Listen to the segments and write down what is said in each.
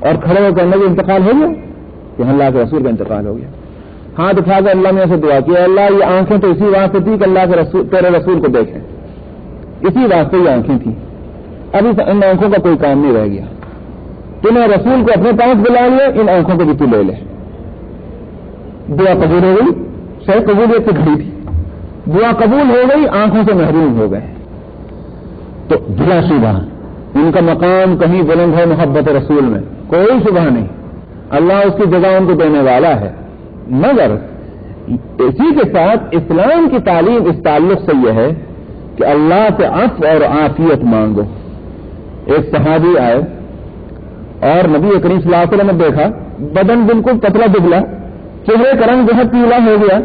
اور کھڑے ہو کر نبی انتقال ہو گیا کہ اللہ کے رسول کا انتقال ہو گیا. ہاتھ اٹھا کر اللہ نے سے دعا کی اللہ یہ آنکھیں تو اسی واسطے تھی کہ اللہ کے رسول تیرے رسول کو دیکھیں, اسی واسطے یہ آنکھیں تھیں, ابھی ان آنکھوں کا کوئی کام نہیں رہ گیا, تو نے رسول کو اپنے پاس بلا لیا, ان آنکھوں کو بھی تو لے لے. دعا قبول ہو گئی, شاید قبولیت سے گھڑی تھی, دعا قبول ہو گئی, آنکھوں سے محروم ہو گئے. تو بلا شبہ ان کا مقام کہیں بلند ہے محبت رسول میں, کوئی شبہ نہیں, اللہ اس کی جزا ان کو دینے والا ہے. مگر اسی کے ساتھ اسلام کی تعلیم اس تعلق سے یہ ہے کہ اللہ سے عفو اور عافیت مانگو. ایک صحابی آئے اور نبی کریم صلی اللہ علیہ وسلم نے دیکھا بدن بالکل پتلا دبلا, چہرے کا رنگ بہت پیلا ہو گیا.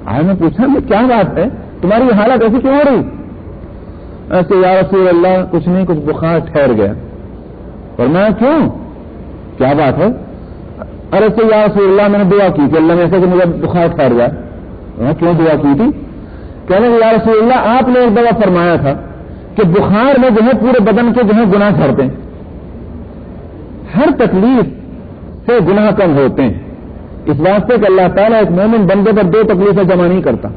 آئے میں پوچھا کہ کیا بات ہے, تمہاری یہ حالت ایسی کیوں ہو رہی؟ ایسے یا رسول اللہ کچھ نہیں, کچھ بخار ٹھہر گیا. اور میں کیوں, کیا بات ہے؟ ارے سے یا رسول اللہ میں نے دعا کی کہ اللہ نے ایسے کہ مجھے بخار ٹھہر گیا. میں کیوں دعا کی تھی؟ کہنے کہ یا رسول اللہ آپ نے ایک دفعہ فرمایا تھا کہ بخار میں جو ہے پورے بدن کے جو ہے گناہ جھڑتے ہیں, ہر تکلیف سے گناہ کم ہوتے ہیں. اس واسطے کہ اللہ تعالیٰ ایک مومن بندے پر دو تکلیفیں جمع نہیں کرتا.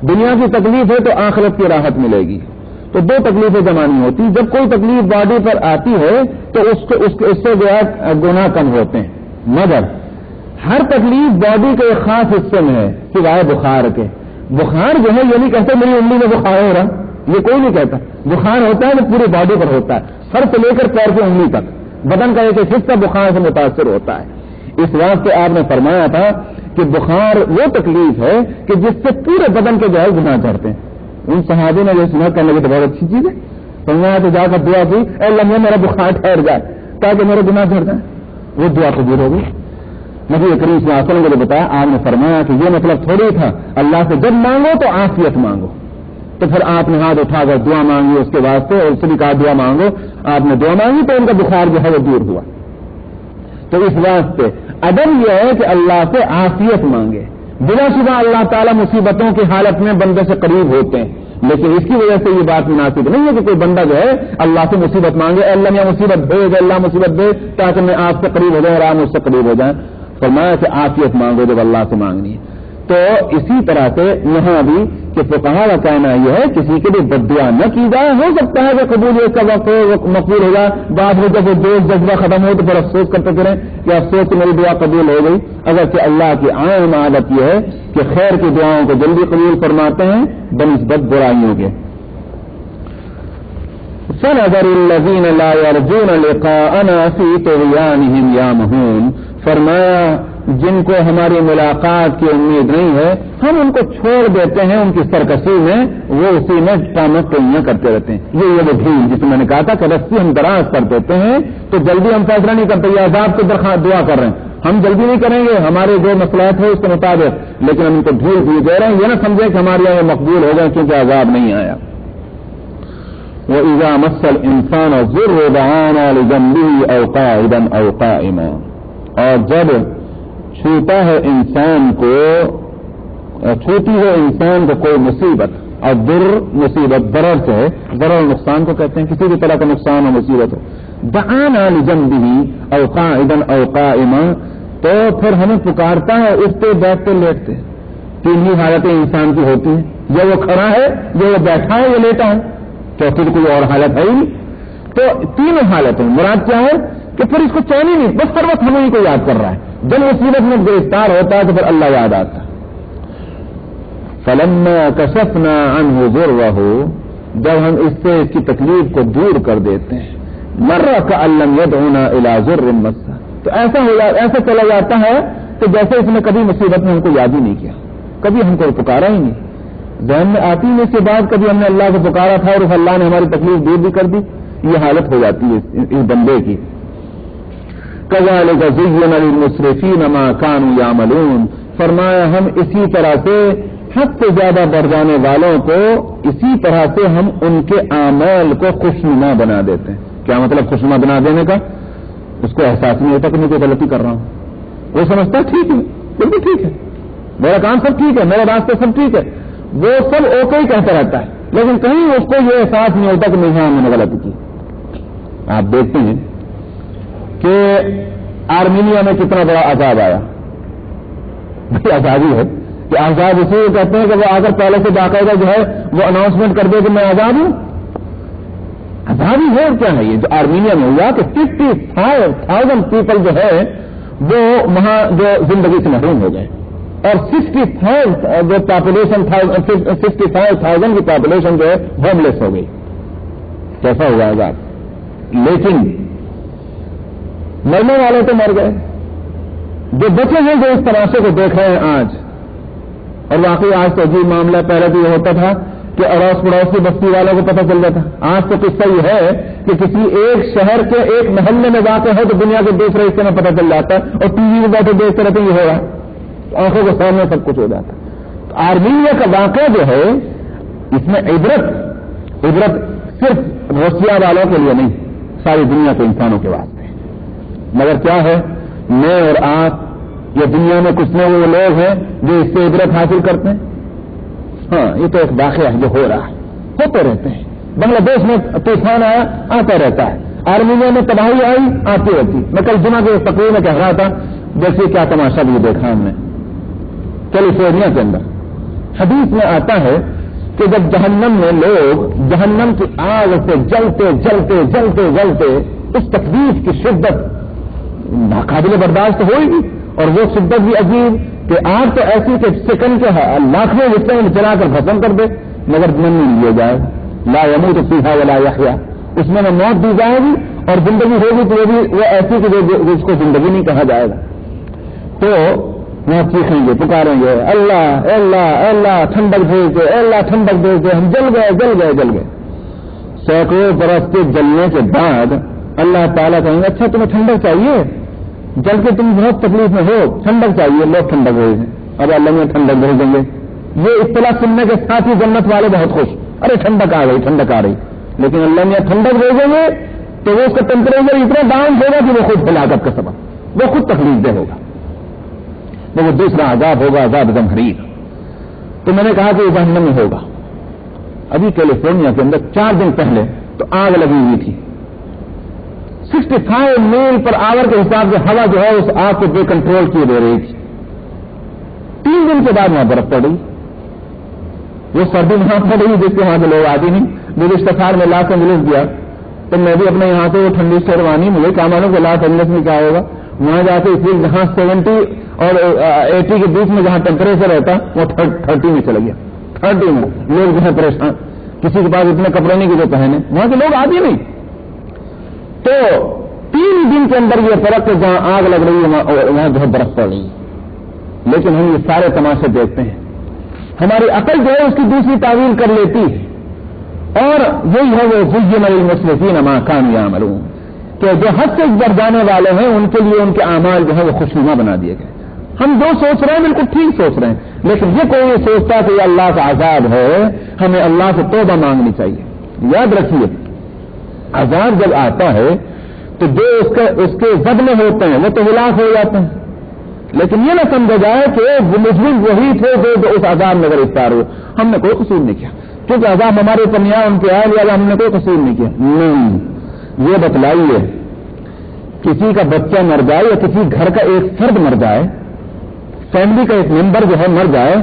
دنیا کی تکلیف ہے تو آخرت کی راحت ملے گی, تو دو تکلیفیں جمع نہیں ہوتی. جب کوئی تکلیف باڈی پر آتی ہے تو اس سے جو ہے گناہ کم ہوتے ہیں. مگر ہر تکلیف باڈی کے ایک خاص حصے میں ہے سوائے بخار کے. بخار جو ہے یہ نہیں کہتے میری انگلی میں بخار ہو رہا, یہ کوئی نہیں کہتا. بخار ہوتا ہے تو پوری باڈی پر ہوتا ہے, سر سے لے کر پیر کی انگلی تک بدن کا ایک ایک حصہ بخار سے متاثر ہوتا ہے. اس واسطے آپ نے فرمایا تھا کہ بخار وہ تکلیف ہے کہ جس سے پورے بدن کے جو ہے گناہ جھڑتے ہیں. ان صحابی نے یہ سنا کرنے کی تو بہت اچھی چیز ہے, فرمایا تو جا کر دعا کی اے اللہ میرا بخار ٹھہر جائے تاکہ میرا گناہ جھڑ جائے. وہ دعا قبول ہو گئی. نبی کریم صلی اللہ علیہ وسلم کو بتایا, آپ نے فرمایا کہ یہ مطلب تھوڑی تھا اللہ سے جب مانگو تو عافیت مانگو. تو پھر آپ نے ہاتھ اٹھا کر دعا مانگی اس کے واسطے, اور اس سے بھی کہا دعا مانگو. آپ نے دعا مانگی تو ان کا بخار جو ہے وہ دور ہوا. تو اس واسطے ادب یہ ہے کہ اللہ سے عافیت مانگے. بلا شبہ اللہ تعالیٰ مصیبتوں کی حالت میں بندے سے قریب ہوتے ہیں, لیکن اس کی وجہ سے یہ بات مناسب نہیں ہے کہ کوئی بندہ جو ہے اللہ سے مصیبت مانگے, اللہ نے مصیبت بھیج, اللہ مصیبت دے تاکہ میں آپ سے قریب ہو جاؤں اور آپ مجھ سے قریب ہو جائیں. فرمایا کہ عافیت مانگو جب اللہ سے مانگنی ہے. تو اسی طرح سے یہاں بھی کہ فقہا کا کہنا یہ ہے کسی کے لیے بد دعا نہ کی جائے. ہو سکتا ہے کہ قبولیت کا وقت مقبول ہوگا, بعد میں جب وہ جوش جذبہ ختم ہو تو پھر افسوس کرتے پھریں کہ افسوس کہ میری دعا قبول ہو گئی. اگرچہ اللہ کی عام عادت یہ ہے کہ خیر کی دعاؤں کو جلدی قبول فرماتے ہیں بنسبت برائیوں کے. فَنَذَرُ الَّذِينَ لَا يَرْجُونَ لِقَاءَنَا فِي طُغْيَانِهِمْ يَعْمَهُونَ. فرمایا جن کو ہماری ملاقات کی امید نہیں ہے ہم ان کو چھوڑ دیتے ہیں ان کی سرکشی میں, وہ اسی میں ٹانیاں کرتے رہتے ہیں. یہ وہ ڈھیل جس میں نے کہا تھا کہ رسی ہم دراز کر دیتے ہیں تو جلدی ہم فیصلہ نہیں کرتے, یہ عذاب کو درخواست دعا کر رہے ہیں, ہم جلدی نہیں کریں گے ہمارے جو مصلحت ہے اس کے مطابق, لیکن ہم ان کو ڈھیل دیے دے رہے ہیں. یہ نہ سمجھیں کہ ہمارے یہاں مقبول ہو گئے کیونکہ عذاب نہیں آیا. وَإِذَا مَسَّ الْإِنسَانَ الضُّرُّ دَعَانَا لِجَنبِهِ أَوْ قَاعِدًا أَوْ قَائِمًا. اور جب چھوتی ہے انسان کو کوئی مصیبت, اور در مصیبت ضرر سے ہے, ضرر نقصان کو کہتے ہیں کسی بھی طرح کا نقصان اور مصیبت ہو. دعانا لجنبه او قاعدا او قائما, تو پھر ہمیں پکارتا ہے اٹھتے بیٹھتے لیٹتے. تین ہی حالتیں انسان کی ہوتی ہیں, یا وہ کھڑا ہے, یا وہ بیٹھا ہے, یا لیٹا ہے, چوتھی کوئی اور حالت ہے ہی نہیں. تو تینوں حالتیں مراد کیا ہے کہ پھر اس کو چین ہی نہیں, بس ہر وقت ہمیں کو یاد کر رہا ہے. جب مصیبت میں گرفتار ہوتا ہے تو پھر اللہ یاد آتا ہے. فَلَمَّا كَشَفْنَا عَنْهُ ضُرَّهُ, جب ہم اس سے اس کی تکلیف کو دور کر دیتے ہیں, مَرَّ كَأَن لَّمْ يَدْعُنَا إِلَىٰ ضُرٍّ مَّسَّهُ, تو ایسا چلا جاتا ہے کہ جیسے اس نے کبھی مصیبت میں ہم کو یاد ہی نہیں کیا, کبھی ہم کو پکارا ہی نہیں, ذہن میں آتی نہیں. اس کے بعد کبھی ہم نے اللہ کو پکارا تھا اور اللہ نے ہماری تکلیف دور بھی کر دی. یہ حالت ہو جاتی ہے اس بندے کی. كَذَلِكَ زُيِّنَ لِلْمُسْرِفِينَ مَا كَانُوا يَعْمَلُونَ. فرمایا ہم اسی طرح سے حد سے زیادہ بڑھ جانے والوں کو اسی طرح سے ہم ان کے اعمال کو خوشنما بنا دیتے ہیں. کیا مطلب خوشنما بنا دینے کا؟ اس کو احساس نہیں ہوتا کہ میں کوئی غلطی کر رہا ہوں. وہ سمجھتا ہے ٹھیک ہے, بالکل ٹھیک ہے, میرا کام سب ٹھیک ہے, میرا راستہ سب ٹھیک ہے, وہ سب اوکے ہی کہتا رہتا ہے, لیکن کہیں اس کو یہ احساس نہیں ہوتا کہ نہیں, ہاں میں نے غلطی کی. آپ دیکھتے ہیں کہ آرمینیا میں کتنا بڑا عذاب آیا. بھائی آزادی ہے کہ آزاد اسے کہتے ہیں کہ وہ اگر پہلے سے باقاعدہ جو ہے وہ اناؤنسمنٹ کر دے کہ میں آزاد ہوں. آزادی ہے کیا ہے یہ جو آرمینیا میں ہوا کہ 55,000 پیپل جو ہے وہ وہاں جو زندگی سے محروم ہو گئے اور 65,000 جو پاپولیشن 65,000 کی پاپولیشن جو ہے ہوم لیس ہو گئی. کیسا ہوا آزاد؟ لیکن مرنے والے تو مر گئے. جو بچے ہیں جو اس تماشے کو دیکھ رہے ہیں آج، اور واقعی آج تو عجیب معاملہ، پہلے تو یہ ہوتا تھا کہ اڑوس پڑوس کی بستی والوں کو پتہ چل جاتا. آج تو قصہ یہ ہے کہ کسی ایک شہر کے ایک محلے میں واقع ہے تو دنیا کے دوسرے حصے میں پتہ چل جاتا ہے اور ٹی وی میں بیٹھے دیکھتے رہتے یہ ہو رہا ہے، آنکھوں کے سامنے سب کچھ ہو جاتا ہے. تو آرمینیا کا واقعہ جو ہے اس میں عبرت صرف روسیا والوں کے لیے نہیں، ساری دنیا کے انسانوں کے واسطے. مگر کیا ہے، میں اور آپ یا دنیا میں کچھ نہ وہ لوگ ہیں جو اس سے عبرت حاصل کرتے ہیں. ہاں یہ تو ایک واقعہ ہے جو ہو رہا ہے، ہوتے رہتے ہیں. بنگلہ دیش میں طوفان آیا، آتا رہتا ہے. آرمینیا میں تباہی آئی، آتی رہتی. میں کل جمعہ کے تقریر میں کہہ رہا تھا جیسے کیا تماشا بھی دیکھا ہم نے کیلیفورنیا کے اندر. حدیث میں آتا ہے کہ جب جہنم میں لوگ جہنم کی آگ سے جلتے اس تکلیف کی شدت ناقابل برداشت ہوئے گی، اور وہ شدت بھی عجیب کہ آگ تو ایسی کہ سیکنڈ کے لاکھویں حصے میں جلا کر ختم کر دے، مگر من نہیں لیا جائے. لا يموت فيها ولا يحيا، اس میں نہ موت دی جائے گی اور زندگی ہوگی تو وہ ایسی کہ اس کو زندگی نہیں کہا جائے گا. تو وہاں چیخیں گے، پکاریں گے، اللہ اللہ اللہ ٹھنڈک بھیج دے، اللہ ٹھنڈک بھیج دے، ہم جل گئے. سینکڑوں برس کے جلنے کے بعد اللہ تعالیٰ کہیں گے اچھا تمہیں ٹھنڈک چاہیے، جل کے تم بہت تکلیف میں ہو، ٹھنڈک چاہیے. لوگ ٹھنڈک بھیج دیں، اب اللہ میں ٹھنڈک بھیج دیں گے. یہ اطلاع سننے کے ساتھ ہی جنت والے بہت خوش، ارے ٹھنڈک آ رہی. لیکن اللہ میں ٹھنڈک بھیجیں گے تو وہ اس کا ٹیمپریچر اتنا ڈاؤن ہوگا کہ وہ خود ہلاکت کا سبب، وہ خود تکلیف دہ ہوگا. وہ دوسرا عذاب ہوگا، عذاب زمہریر. تو میں نے کہا کہ یہ جہنم میں ہوگا. ابھی کیلیفورنیا کے اندر 4 دن پہلے تو آگ لگی ہوئی تھی. 65 میل پر آور کے حساب سے ہوا جو ہے اس آگ کو بے کنٹرول کیے دے رہی تھی. 3 دن کے بعد وہاں برف پڑ رہی. وہ سردی وہاں پڑ رہی جس کے وہاں کے لوگ آتے نہیں. گزشتہ سال میں لاس اینجلس گیا تو میں بھی اپنے یہاں سے وہ ٹھنڈی سے روانی، مجھے کیا معلوم کہ لاس اینجلس میں کیا ہوگا. وہاں جا کے اس لیے جہاں 70 اور 80 کے بیچ میں جہاں ٹیمپریچر رہتا وہ 30 میں چلا گیا. 30 میں لوگ جو ہے پریشان، کسی کے پاس اتنے کپڑے نہیں کہ جو پہنے، وہاں کے لوگ آتے نہیں. تو 3 دن کے اندر یہ فرق ہے، جہاں آگ لگ رہی ہے وہاں جو ہے برف پڑ رہی ہے. لیکن ہم یہ سارے تماشے دیکھتے ہیں، ہماری عقل جو ہے اس کی دوسری تعویل کر لیتی ہے. اور یہی ہے وہ زین للمسرفین ما كانوا يعملون، کہ جو حد سے بڑھ جانے والے ہیں ان کے لیے ان کے اعمال جو ہے وہ خوشنما بنا دیے گئے. ہم جو سوچ رہے ہیں بالکل ٹھیک سوچ رہے ہیں، لیکن یہ کوئی یہ سوچتا کہ یہ اللہ کا عذاب ہے، ہمیں اللہ سے توبہ مانگنی چاہیے. یاد رکھیے عذاب جب آتا ہے تو جو اس کے زد میں ہوتے ہیں وہ تو ہلاک ہو جاتے ہیں. لیکن یہ نہ سمجھا جائے کہ وہ مجرم وہی تھے جو اس عذاب میں گرفتار ہوئے. ہم نے کوئی قصور نہیں کیا، کیونکہ عذاب ہمارے اوپر نہیں آیا، ان کے آئے لہٰذا ہم نے کوئی قصور نہیں کیا. نہیں، یہ بتلائیے کسی کا بچہ مر جائے یا کسی گھر کا ایک فرد مر جائے، فیملی کا ایک ممبر جو ہے مر جائے،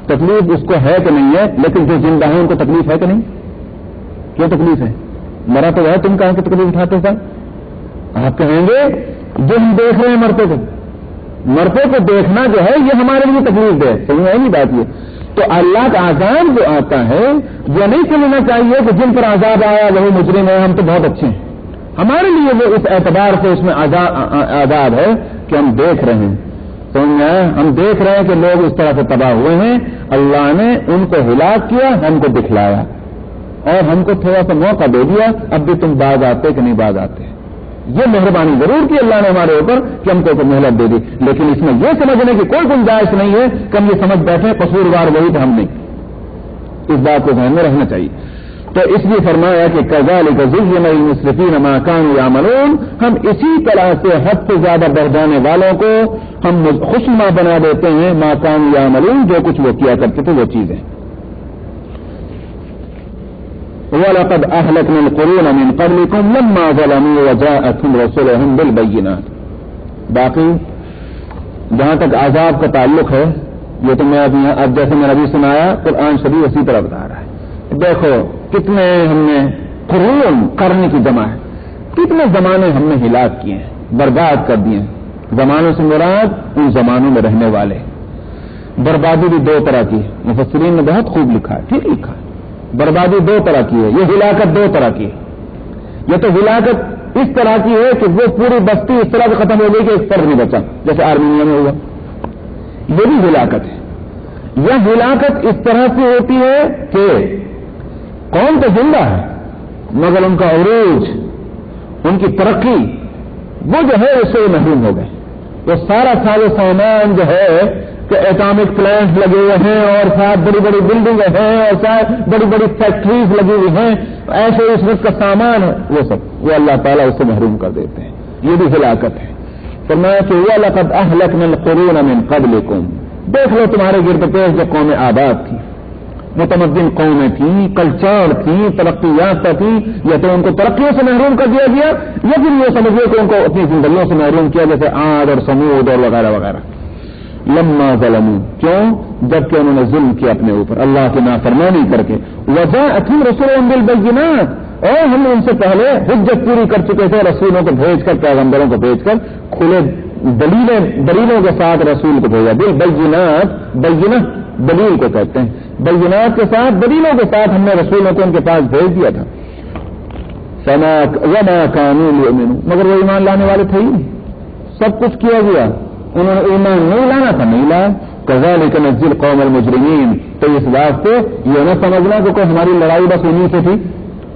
تکلیف اس کو ہے کہ نہیں ہے؟ لیکن جو زندہ ہیں ان کو تکلیف ہے کہ نہیں؟ کیوں تکلیف ہے؟ مرا تو ہے، تم کہاں کی تکلیف اٹھاتے سر؟ آپ کہیں گے جو ہم دیکھ رہے ہیں مرتے کو دیکھنا جو ہے یہ ہمارے لیے تکلیف دے. سمجھ نہیں بات یہ. تو اللہ کا عذاب جو آتا ہے یہ نہیں سمجھنا چاہیے کہ جن پر عذاب آیا وہی مجرم ہے، ہم تو بہت اچھے ہیں. ہمارے لیے وہ اس اعتبار سے اس میں عذاب ہے کہ ہم دیکھ رہے ہیں. سمجھ ہم دیکھ رہے ہیں کہ لوگ اس طرح سے تباہ ہوئے ہیں. اللہ نے ان کو ہلاک کیا، ہم کو دکھلایا اور ہم کو تھوڑا سا موقع دے دیا، اب بھی تم باز آتے کہ نہیں باز آتے. یہ مہربانی ضرور کی اللہ نے ہمارے اوپر کہ ہم کو مہلت دے دی، لیکن اس میں یہ سمجھنے کی کوئی گنجائش نہیں ہے کہ ہم یہ سمجھ بیٹھے قصوروار وہی تھے، ہم نہیں. اس بات کو ذہن میں رہنا چاہیے. تو اس لیے فرمایا کہ کذالک زین للمسرفین ما كانوا يعملون، ہم اسی طرح سے حد سے زیادہ بڑھ جانے والوں کو ہم خوشنما بنا دیتے ہیں. ما كانوا يعملون، جو کچھ وہ کیا کرتے تھے وہ چیزیں. وَلَقَدْ أَهْلَكْنَا الْقُرُونَ مِنْ قَبْلِكُمْ لَمَّا ظَلَمُوا وَجَاءَتْهُمْ رُسُلُهُم بِالْبَيِّنَاتِ. باقی جہاں تک عذاب کا تعلق ہے یہ تو میں اب جیسے میں ابھی سنایا قرآن شریف اسی طرح بتا رہا ہے. دیکھو کتنے ہم نے قرون کرنے کی جمع ہے, کتنے زمانے ہم نے ہلاک کیے ہیں, برباد کر دیے ہیں. زمانوں سے مراد ان زمانوں میں رہنے والے. بربادی بھی دو طرح کی ہے, مفسرین نے بہت خوب لکھا ہے, ٹھیک لکھا ہے. بربادی دو طرح کی ہے, یہ ہلاکت دو طرح کی ہے. یہ تو ہلاکت اس طرح کی ہے کہ وہ پوری بستی اس طرح سے ختم ہو گئی کہ ایک فرد نہیں بچا, جیسے آرمینیا میں ہوا. یہ بھی ہلاکت ہے. یہ ہلاکت اس طرح سے ہوتی ہے کہ قوم تو زندہ ہے مگر ان کا عروج, ان کی ترقی وہ جو ہے اس سے محروم ہو گئے. وہ سارا سامان جو ہے کہ ایٹامک پلانٹ لگے ہوئے ہیں اور ساتھ بڑی بڑی بلڈنگیں ہیں اور ساتھ بڑی بڑی فیکٹریز لگی ہوئی ہیں, ایسے اس وقت کا سامان ہے وہ سب وہ اللہ تعالیٰ اس سے محروم کر دیتے ہیں. یہ بھی ہلاکت ہے. فرمایا کہ وَلَقَدْ أَهْلَكْنَا الْقُرُونَ مِنْ قَبْلِكُمْ, دیکھ لو تمہارے گرد پیش جو قومیں آباد تھی, متمدن قومیں تھیں, کلچر تھیں, ترقی یافتہ تھیں, یا تو ان کو ترقیوں سے محروم کر دیا گیا یا پھر یہ سمجھے کہ ان کو اپنی زندگیوں سے محروم کیا, جیسے عاد اور سمود اور وغیرہ وغیرہ. لما ظلموا, کیوں؟ جبکہ انہوں نے ظلم کیا اپنے اوپر اللہ کی نافرمانی کر کے. وجاءتهم رسلهم بالبينات, اور ہم نے ان سے پہلے حجت پوری کر چکے تھے, رسولوں کو بھیج کر, پیغمبروں کو بھیج کر, کھلے دلیلوں کے ساتھ رسول کو بھیجا. بالبينات, بینہ دلیل کو کہتے ہیں, بینات کے ساتھ, دلیلوں کے ساتھ ہم نے رسولوں کو ان کے پاس بھیج دیا تھا. وما كانوا ليؤمنوا, مگر وہ ایمان لانے والے تھے ہی نہیں. سب کچھ کیا گیا, انہوں نے ایمان نہیں لانا تھا, نہیں لایا. كذلك نجزي القوم المجرمين, تو اس واسطے یہ نہ سمجھنا کہ کوئی ہماری لڑائی بس انہیں سے تھی,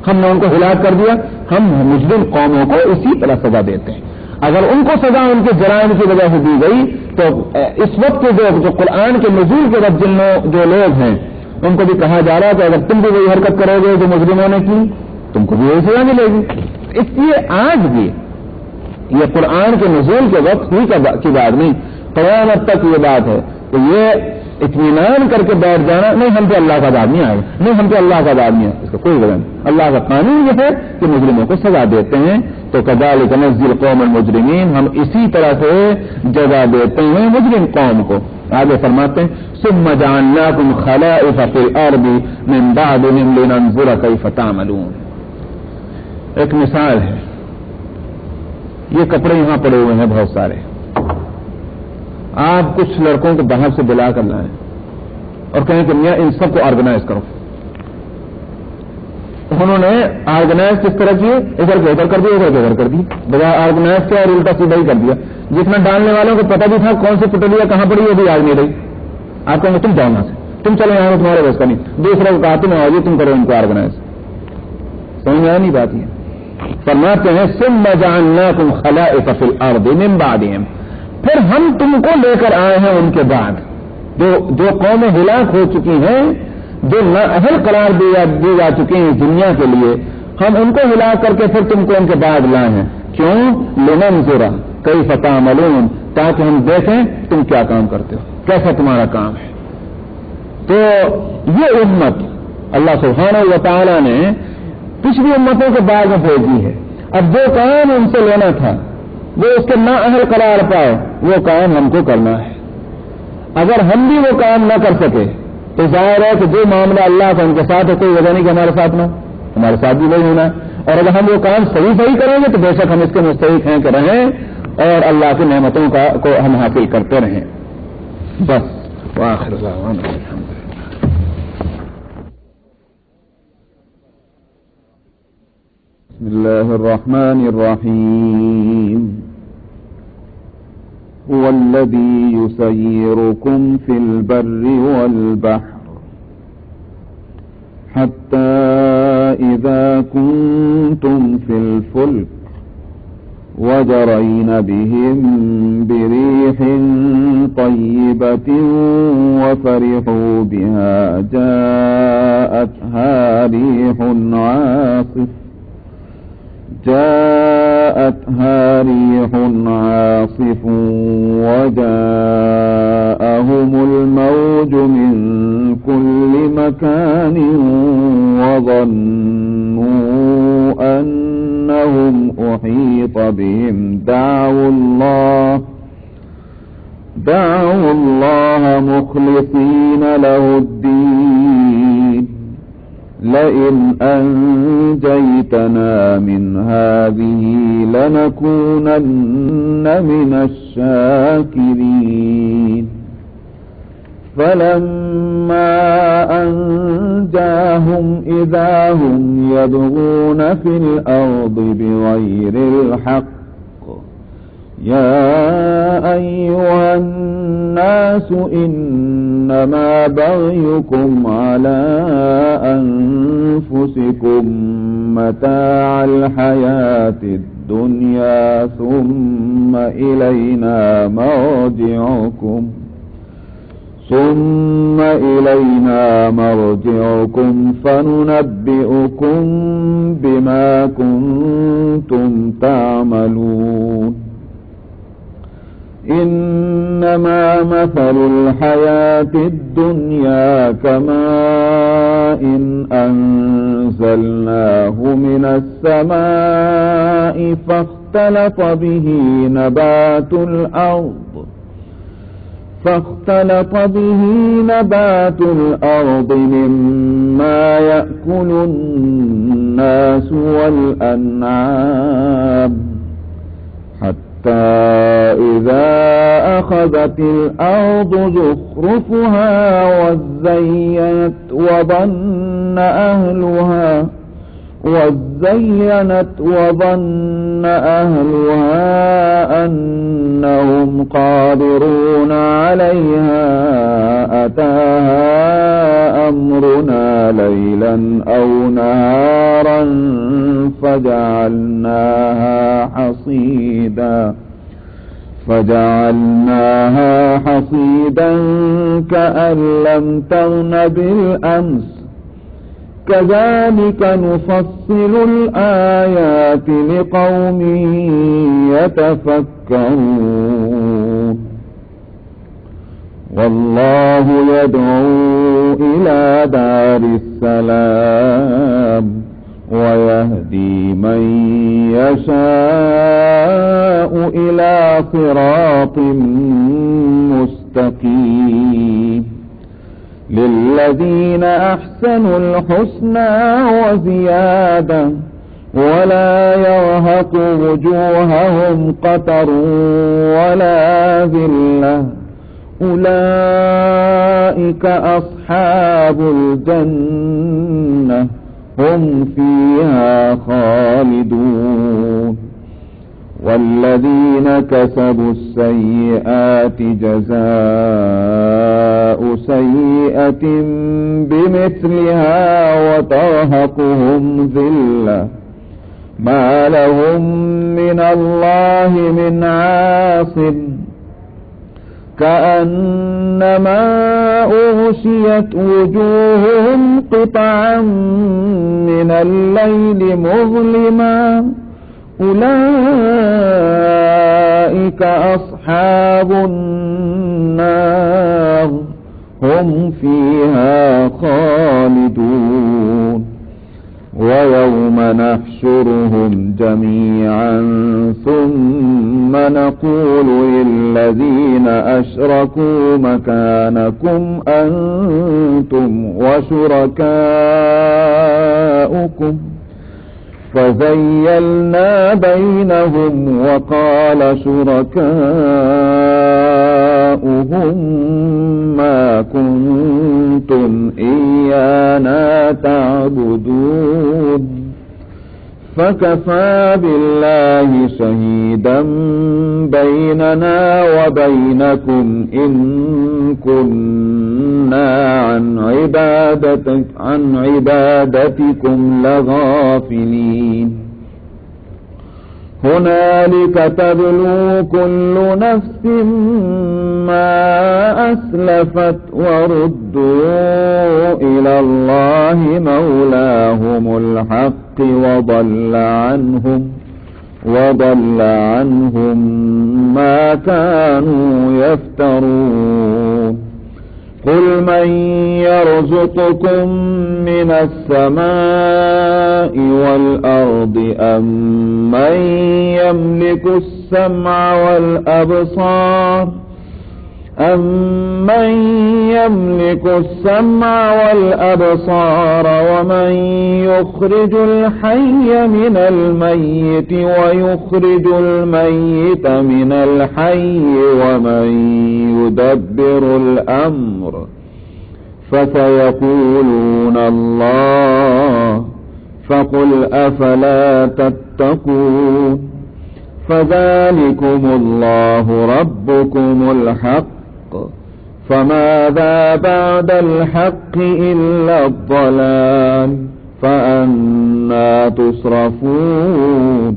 ہم نے ان کو ہلاک کر دیا. ہم مجرم قوموں کو اسی طرح سزا دیتے ہیں. اگر ان کو سزا ان کے جرائم کی وجہ سے دی گئی تو اس وقت کے جو قرآن کے نزول کے وقت جو لوگ ہیں ان کو بھی کہا جا رہا ہے کہ اگر تم بھی وہی حرکت کرو گے جو مجرموں نے کی تم کو بھی وہی سزا ملے گی. اس لیے آج بھی یہ قرآن کے نزول کے وقت ہی کی بات نہیں, قیامت تک یہ بات ہے کہ یہ اطمینان کر کے بیٹھ جانا نہیں ہم پہ اللہ کا عذاب نہیں آئے گا, نہیں ہم پہ اللہ کا عذاب نہیں آئے, اس کا کوئی وجہ نہیں. اللہ کا قانون یہ ہے کہ مجرموں کو سزا دیتے ہیں. تو كذلك نجزي القوم المجرمين, ہم اسی طرح سے جزا دیتے ہیں مجرم قوم کو. آگے فرماتے ہیں ثم جعلناكم خلائف في الارض من بعدهم لننظر كيف تعملون. ایک مثال ہے, یہ کپڑے یہاں پڑے ہوئے ہیں بہت سارے, آپ کچھ لڑکوں کو باہر سے بلا کر لائیں اور کہیں کہ میاں ان سب کو آرگنائز کرو. انہوں نے آرگنائز کس طرح کیے, ادھر کے ادھر کر دیا, ادھر کے ادھر کر دی, بجائے آرگنائز کیا اور الٹا سیدھا ہی کر دیا. جتنا ڈالنے والوں کو پتہ بھی تھا کون سی پٹلیاں کہاں پڑی وہ بھی یاد نہیں رہی. آپ کہیں گے تم جاؤ یہاں سے, تم چلے یہاں تمہارے بس کا نہیں, دوسرا کو کہا تم آؤ تم کرو ان کو آرگنائز. سمجھ میں نہیں بات ہے. فرماتے ہیں ثم جعلناكم خلائف في الارض من بعدهم, پھر ہم تم کو لے کر آئے ہیں ان کے بعد, جو قومیں ہلاک ہو چکی ہیں, جو نااہل قرار دی جا چکی ہیں دنیا کے لیے, ہم ان کو ہلاک کر کے پھر تم کو ان کے بعد لائے ہیں. کیوں؟ لننظر کیف تعملون, تاکہ ہم دیکھیں تم کیا کام کرتے ہو, کیسا تمہارا کام ہے. تو یہ امت اللہ سبحانہ و تعالی نے پچھلی امتوں کے بعد میں بھیجی ہے. اب جو کام ان سے لینا تھا وہ اس کے نااہل قرار پائے, وہ کام ہم کو کرنا ہے. اگر ہم بھی وہ کام نہ کر سکے تو ظاہر ہے کہ جو معاملہ اللہ کا ان کے ساتھ ہے کوئی وجہ نہیں کہ ہمارے ساتھ نہ, ہمارے ساتھ بھی وہی ہونا ہے. اور اگر ہم وہ کام صحیح کریں گے تو بے شک ہم اس کے مستحق ہیں کہ رہیں اور اللہ کی نعمتوں کو ہم حاصل کرتے رہیں. بس وآخر دعوانا الحمد للہ. بسم الله الرحمن الرحيم. هو الذي يسيركم في البر والبحر حتى إذا كنتم في الفلك وجرين بهم بريح طيبة وفرحوا بها جاءتها ريح عاصف وجاءهم الموج من كل مكان وظنوا أنهم أحيط بهم دعوا دعوا الله مخلصين له الدين لئن أنجيتنا من هذه لنكونن من الشاكرين فلما أنجاهم إذا هم يبغون في الأرض بغير الحق يا أيها الناس إنما بغيكم على أنفسكم متاع الحياة الدنيا ثم إلينا مرجعكم فننبئكم بما كنتم تعملون إنما مثل الحياة الدنيا كماء أنزلناه من السماء فاختلط به نبات الأرض مما يأكل الناس والأنعام حتى إذا أخذت الأرض زخرفها وزينت وظن أهلها أنهم قادرون عليها أتاها أمرنا ليلا أو نهارا فجعلناها حصيدا كأن لم تغن بالأمس كذلك نفصل الآيات لقوم يتفكرون والله يدعو إلى دار السلام ويهدي من يشاء إلى صراط مستقيم للذين أحسنوا الحسنى وزيادة ولا يرهق وجوههم قتر ولا ذلة أولئك أصحاب الجنة هم فيها خالدون والذين كسبوا السيئات جزاء سيئة بمثلها وترهقهم ذلة ما لهم من الله من عاصم كأنما أغشيت وجوههم قطعا من الليل مظلما أولئك أصحاب النار هم فيها خالدون ويوم نحشرهم جميعا ثم نقول للذين أشركوا مكانكم أنتم وشركاؤكم فزيلنا بينهم وقال شركاؤهم ما كنتم إيانا تعبدون فكفى بالله شهيدا بيننا وبينكم إن كنا عن عبادتكم لغافلين هنالك تبلو كل نفس ما أسلفت وردوا إلى الله مولاهم الحق وضل عنهم ما كانوا يفترون قل من يرزقكم من السماء والأرض أم من يملك السمع والأبصار أَمَّن يَمْلِكُ السَّمْعَ وَالْأَبْصَارَ وَمَن يُخْرِجُ الْحَيَّ مِنَ الْمَيِّتِ وَيُخْرِجُ الْمَيِّتَ مِنَ الْحَيِّ وَمَن يُدَبِّرُ الْأَمْرَ فَسَيَقُولُونَ اللَّهُ فَقُلْ أَفَلَا تَتَّقُونَ فَذَلِكُمُ اللَّهُ رَبُّكُمُ الْحَقُّ فَمَاذَا بَعْدَ الْحَقِّ إِلَّا الضَّلَالُ فَأَنَّى تُصْرَفُونَ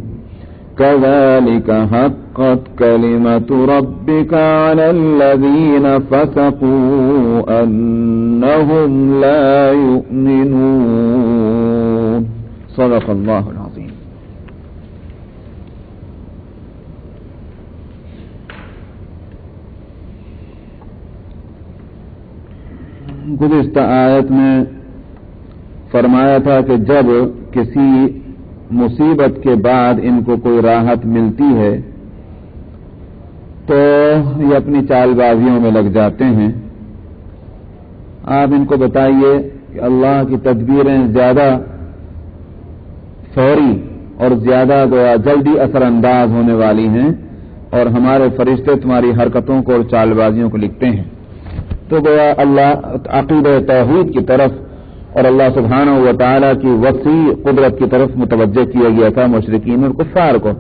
كَذَلِكَ حَقَّتْ كَلِمَةُ رَبِّكَ عَلَى الَّذِينَ فَسَقُوا أَنَّهُمْ لَا يُؤْمِنُونَ صدق اللہ العظیم. گزشتہ آیت میں فرمایا تھا کہ جب کسی مصیبت کے بعد ان کو کوئی راحت ملتی ہے تو یہ اپنی چال بازیوں میں لگ جاتے ہیں. آپ ان کو بتائیے کہ اللہ کی تدبیریں زیادہ فوری اور زیادہ گویا جلدی اثر انداز ہونے والی ہیں اور ہمارے فرشتے تمہاری حرکتوں کو اور چال بازیوں کو لکھتے ہیں. تو گویا اللہ عقیدہ توحید کی طرف اور اللہ سبحانہ و تعالیٰ کی وسیع قدرت کی طرف متوجہ کیا گیا تھا مشرکین اور کفار کو.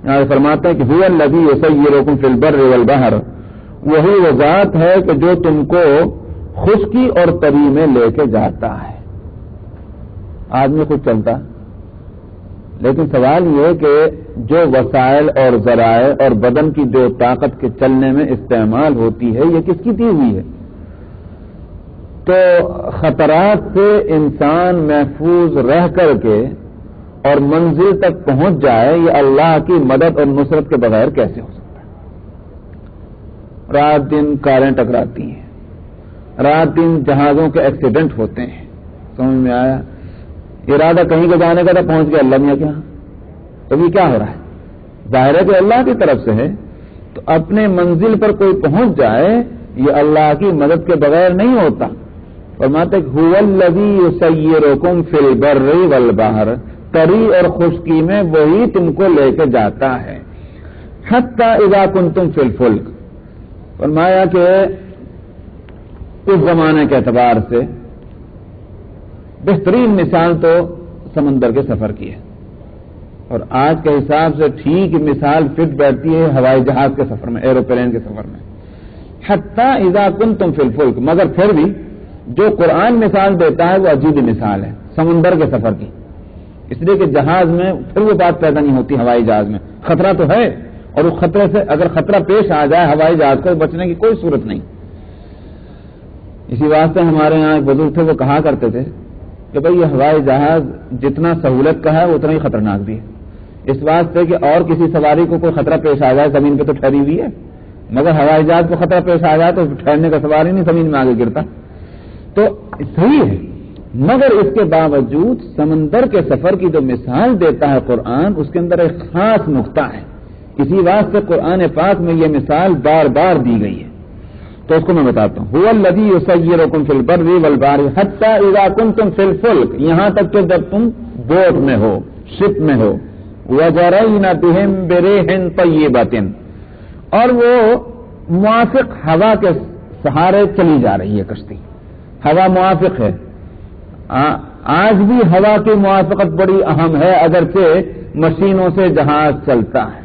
یہاں فرماتا ہے کہ هو الذی یسیرکم فی البر والبحر، وہی وہ ذات ہے کہ جو تم کو خشکی اور تری میں لے کے جاتا ہے. آدمی خود چلتا، لیکن سوال یہ کہ جو وسائل اور ذرائع اور بدن کی جو طاقت کے چلنے میں استعمال ہوتی ہے یہ کس کی دی ہوئی ہے؟ تو خطرات سے انسان محفوظ رہ کر کے اور منزل تک پہنچ جائے، یہ اللہ کی مدد اور نصرت کے بغیر کیسے ہو سکتا ہے؟ رات دن کاریں ٹکراتی ہیں، رات دن جہازوں کے ایکسیڈنٹ ہوتے ہیں. سمجھ میں آیا؟ ارادہ کہیں کے جانے کا تھا، پہنچ گیا اللہ میاں کے ہاں. تو یہ کیا ہو رہا ہے؟ ظاہر ہے کہ اللہ کی طرف سے ہے. تو اپنے منزل پر کوئی پہنچ جائے یہ اللہ کی مدد کے بغیر نہیں ہوتا. فرماتے ہیں هو الذی یسیرکم فی البر والبحر، تری اور خشکی میں وہی تم کو لے کے جاتا ہے. حتی اذا کنتم فی الفلک، فرمایا کہ اس زمانے کے اعتبار سے بہترین مثال تو سمندر کے سفر کی ہے، اور آج کے حساب سے ٹھیک مثال فٹ بیٹھتی ہے ہوائی جہاز کے سفر میں، ایروپلین کے سفر میں. حتی اذا کنتم فی الفلک، مگر پھر بھی جو قرآن مثال دیتا ہے وہ عجیب مثال ہے سمندر کے سفر کی. اس لیے کہ جہاز میں پھر وہ بات پیدا نہیں ہوتی. ہوائی جہاز میں خطرہ تو ہے، اور اس خطرے سے اگر خطرہ پیش آ جائے ہوائی جہاز کو بچنے کی کوئی صورت نہیں. اسی واسطے ہمارے یہاں ایک بزرگ تھے، وہ کہا کرتے تھے کہ بھئی یہ ہوائی جہاز جتنا سہولت کا ہے اتنا ہی خطرناک بھی ہے. اس واسطے کہ اور کسی سواری کو کوئی خطرہ پیش آ جائے زمین پہ تو ٹھہری ہوئی ہے، مگر ہوائی جہاز کو خطرہ پیش آ جائے تو ٹھہرنے کا سواری نہیں، زمین میں آگے گرتا. تو صحیح ہے، مگر اس کے باوجود سمندر کے سفر کی جو مثال دیتا ہے قرآن، اس کے اندر ایک خاص نقطہ ہے. اسی واسطے قرآن پاک میں یہ مثال بار بار دی گئی ہے. تو اس کو میں بتاتا ہوں. هو الذی یسیرکم فی البر والبحر حتی اذا کنتم فی الفلک، یہاں تک کہ جب تم بوٹ میں ہو، شپ میں ہو. وجرین بہم بريح طیبۃ، اور وہ موافق ہوا کے سہارے چلی جا رہی ہے کشتی. ہوا موافق ہے. آج بھی ہوا کی موافقت بڑی اہم ہے، اگرچہ مشینوں سے جہاز چلتا ہے.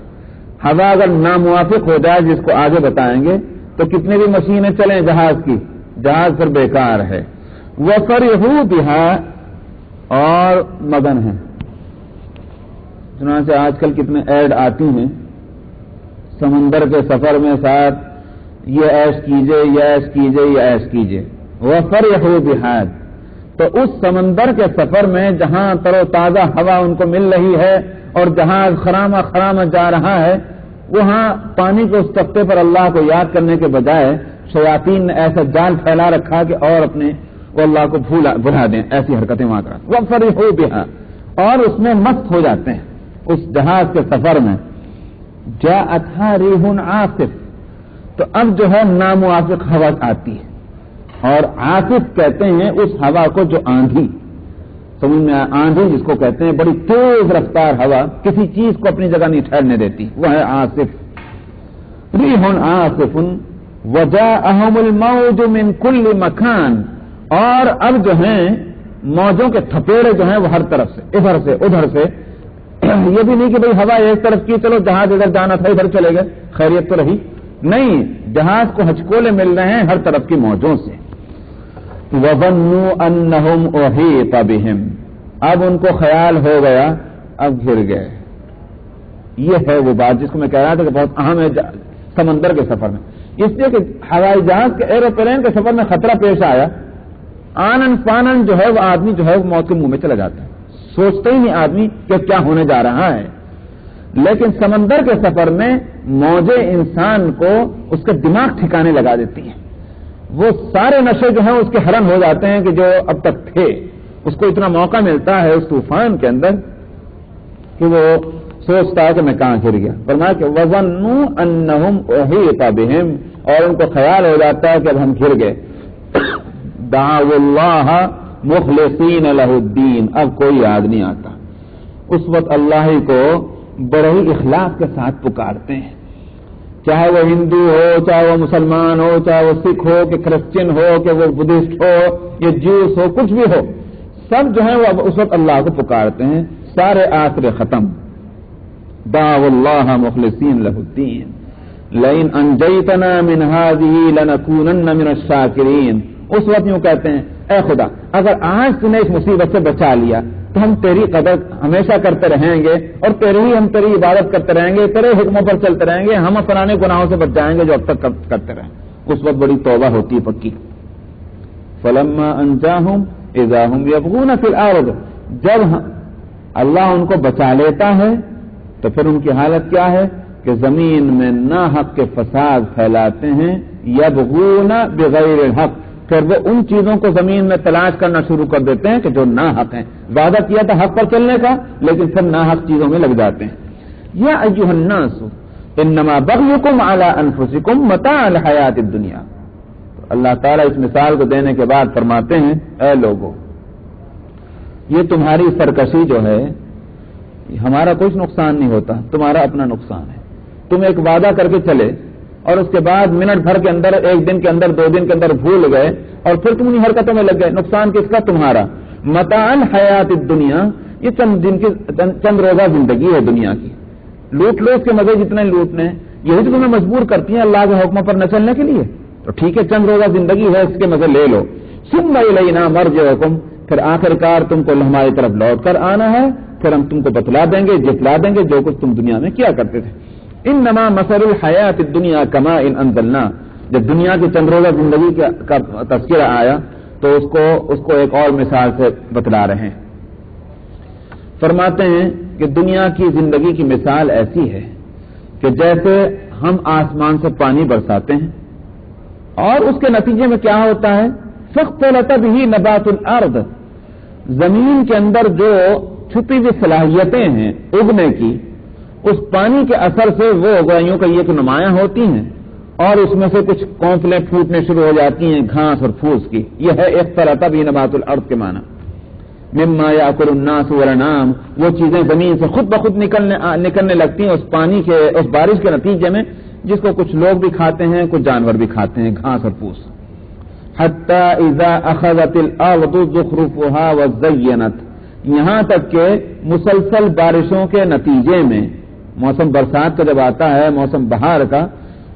ہوا اگر ناموافق ہو جائے، جس کو آگے بتائیں گے، تو کتنے بھی مشینیں چلیں جہاز کی، جہاز پر بیکار ہے. وَفَرِحُوا بِهَا، اور مگن ہیں. چنانچہ آج کل کتنے ایڈ آتی ہیں سمندر کے سفر میں، ساتھ یہ عیش کیجئے، یہ عیش کیجئے، یہ عیش کیجئے. وَفَرِحُوا بِهَا، تو اس سمندر کے سفر میں جہاں تر و تازہ ہوا ان کو مل رہی ہے اور جہاز خرامہ خرامہ جا رہا ہے، وہاں پانی کے اس تختے پر اللہ کو یاد کرنے کے بجائے شیاطین نے ایسا جال پھیلا رکھا کہ اور اپنے وہ اللہ کو بھلا دیں، ایسی حرکتیں وہاں کرا. وَفَرِحُوا بِهَا، اور اس میں مست ہو جاتے ہیں اس جہاز کے سفر میں. جاءتها ريح عاصف، تو تو اب جو ہے ناموافق ہوا آتی ہے، اور عاصف کہتے ہیں اس ہوا کو جو آندھی، سمجھ میں آندھی جس کو کہتے ہیں، بڑی تیز رفتار ہوا کسی چیز کو اپنی جگہ نہیں ٹھہرنے دیتی، وہ ہے عاصف۔ ریح عاصف وجاءہم الموج من کل مکان، اور اب جو ہیں موجوں کے تھپیڑے جو ہیں وہ ہر طرف سے، ادھر سے ادھر سے، یہ بھی نہیں کہ بھئی ہوا ایک طرف کی چلو جہاز ادھر جانا تھا ادھر چلے گئے، خیریت تو رہی نہیں، جہاز کو ہچکولے مل رہے ہیں ہر طرف کی موجوں سے۔ وَظَنُّوا أَنَّهُمْ أُحِيطَ بِهِمْ، اب ان کو خیال ہو گیا اب گر گئے۔ یہ ہے وہ بات جس کو میں کہہ رہا تھا کہ بہت اہم ہے سمندر کے سفر میں، اس لیے کہ ہوائی جہاز کے ایروپلین کے سفر میں خطرہ پیش آیا، آنن فانن جو ہے وہ آدمی جو ہے وہ موت کے منہ میں چلا جاتا ہے، سوچتا ہی نہیں آدمی کہ کیا ہونے جا رہا ہے۔ لیکن سمندر کے سفر میں موجیں انسان کو اس کے دماغ ٹھکانے لگا دیتی ہیں، وہ سارے نشے جو ہیں اس کے حرم ہو جاتے ہیں کہ جو اب تک تھے، اس کو اتنا موقع ملتا ہے اس طوفان کے اندر کہ وہ سوچتا ہے کہ میں کہاں گر گیا۔ فرمایا کہ وَظَنُّوا أَنَّهُمْ أُحِيطَ بِهِمْ، اور ان کو خیال ہو جاتا ہے کہ اب ہم گر گئے۔ دعوا اللہ مخلصین لہ الدین، اب کوئی یاد نہیں آتا، اس وقت اللہ ہی کو بڑے ہی اخلاص کے ساتھ پکارتے ہیں، چاہے وہ ہندو ہو، چاہے وہ مسلمان ہو، چاہے وہ سکھ ہو کہ کرسچن ہو کہ وہ بدھسٹ ہو یا جوس ہو، کچھ بھی ہو، سب جو ہیں وہ اس وقت اللہ کو پکارتے ہیں، سارے آسرے ختم۔ دعوا اللہ مخلصین لہ الدین لئن انجیتنا من هذه لنکونن من الشاکرین، اس وقت یوں کہتے ہیں اے خدا اگر آج تم نے اس مصیبت سے بچا لیا تو ہم تیری قدر ہمیشہ کرتے رہیں گے، اور ہم تیری عبادت کرتے رہیں گے، تیرے حکموں پر چلتے رہیں گے، ہم فلانے گناہوں سے بچ جائیں گے جو اب تک کرتے رہیں۔ اس وقت بڑی توبہ ہوتی ہے پکی۔ فلما انجاہم اذا ہم یبغون فی الارض، جب اللہ ان کو بچا لیتا ہے تو پھر ان کی حالت کیا ہے کہ زمین میں ناحق کے فساد پھیلاتے ہیں، یبغون بغیر الحق، پھر وہ ان چیزوں کو زمین میں تلاش کرنا شروع کر دیتے ہیں کہ جو ناحق ہیں، وعدہ کیا تھا حق پر چلنے کا لیکن پھر ناحق چیزوں میں لگ جاتے ہیں۔ یا ایھا الناس انما بغیکم علی انفسکم متاع الحیات الدنیا، اللہ تعالیٰ اس مثال کو دینے کے بعد فرماتے ہیں اے لوگو، یہ تمہاری سرکشی جو ہے ہمارا کچھ نقصان نہیں ہوتا، تمہارا اپنا نقصان ہے۔ تم ایک وعدہ کر کے چلے اور اس کے بعد منٹ بھر کے اندر، ایک دن کے اندر، 2 دن کے اندر بھول گئے اور پھر تم انہیں حرکتوں میں لگ گئے، نقصان کس کا؟ تمہارا۔ متاع الحیات الدنیا، یہ چند روزہ زندگی ہے دنیا کی، لوٹ لو اس کے مزے جتنے لوٹنے، یہی تو تمہیں مجبور کرتی ہیں اللہ کے حکموں پر نہ چلنے کے لیے، تو ٹھیک ہے چند روزہ زندگی ہے اس کے مزے لے لو۔ ثم الینا مرجعکم، پھر آخر کار تم کو ہماری طرف لوٹ کر آنا ہے، پھر ہم تم کو بتلا دیں گے، جتلا دیں گے جو کچھ تم دنیا میں کیا کرتے تھے۔ انما مثل الحیات الدنیا کماء انزلنا، جب دنیا کی چند روزہ زندگی کا تذکرہ آیا تو اس کو ایک اور مثال سے بتلا رہے ہیں۔ فرماتے ہیں کہ دنیا کی زندگی کی مثال ایسی ہے کہ جیسے ہم آسمان سے پانی برساتے ہیں اور اس کے نتیجے میں کیا ہوتا ہے؟ فاختلط به نبات الارض، زمین کے اندر جو چھپی ہوئی صلاحیتیں ہیں اگنے کی، اس پانی کے اثر سے وہ اگائیوں کا یہ کہ نمایاں ہوتی ہیں اور اس میں سے کچھ کونپلیں پھوٹنے شروع ہو جاتی ہیں گھاس اور پھوس کی، یہ ہے اختلط به نبات الارض کے معنی۔ مما یاکل الناس والانعام، وہ چیزیں زمین سے خود بخود نکلنے لگتی ہیں اس پانی کے، اس بارش کے نتیجے میں، جس کو کچھ لوگ بھی کھاتے ہیں کچھ جانور بھی کھاتے ہیں، گھاس اور پھوس۔ حتی اذا اخذت الارض زخرفها وزینت، یہاں تک کہ مسلسل بارشوں کے نتیجے میں، موسم برسات کا جب آتا ہے، موسم بہار کا،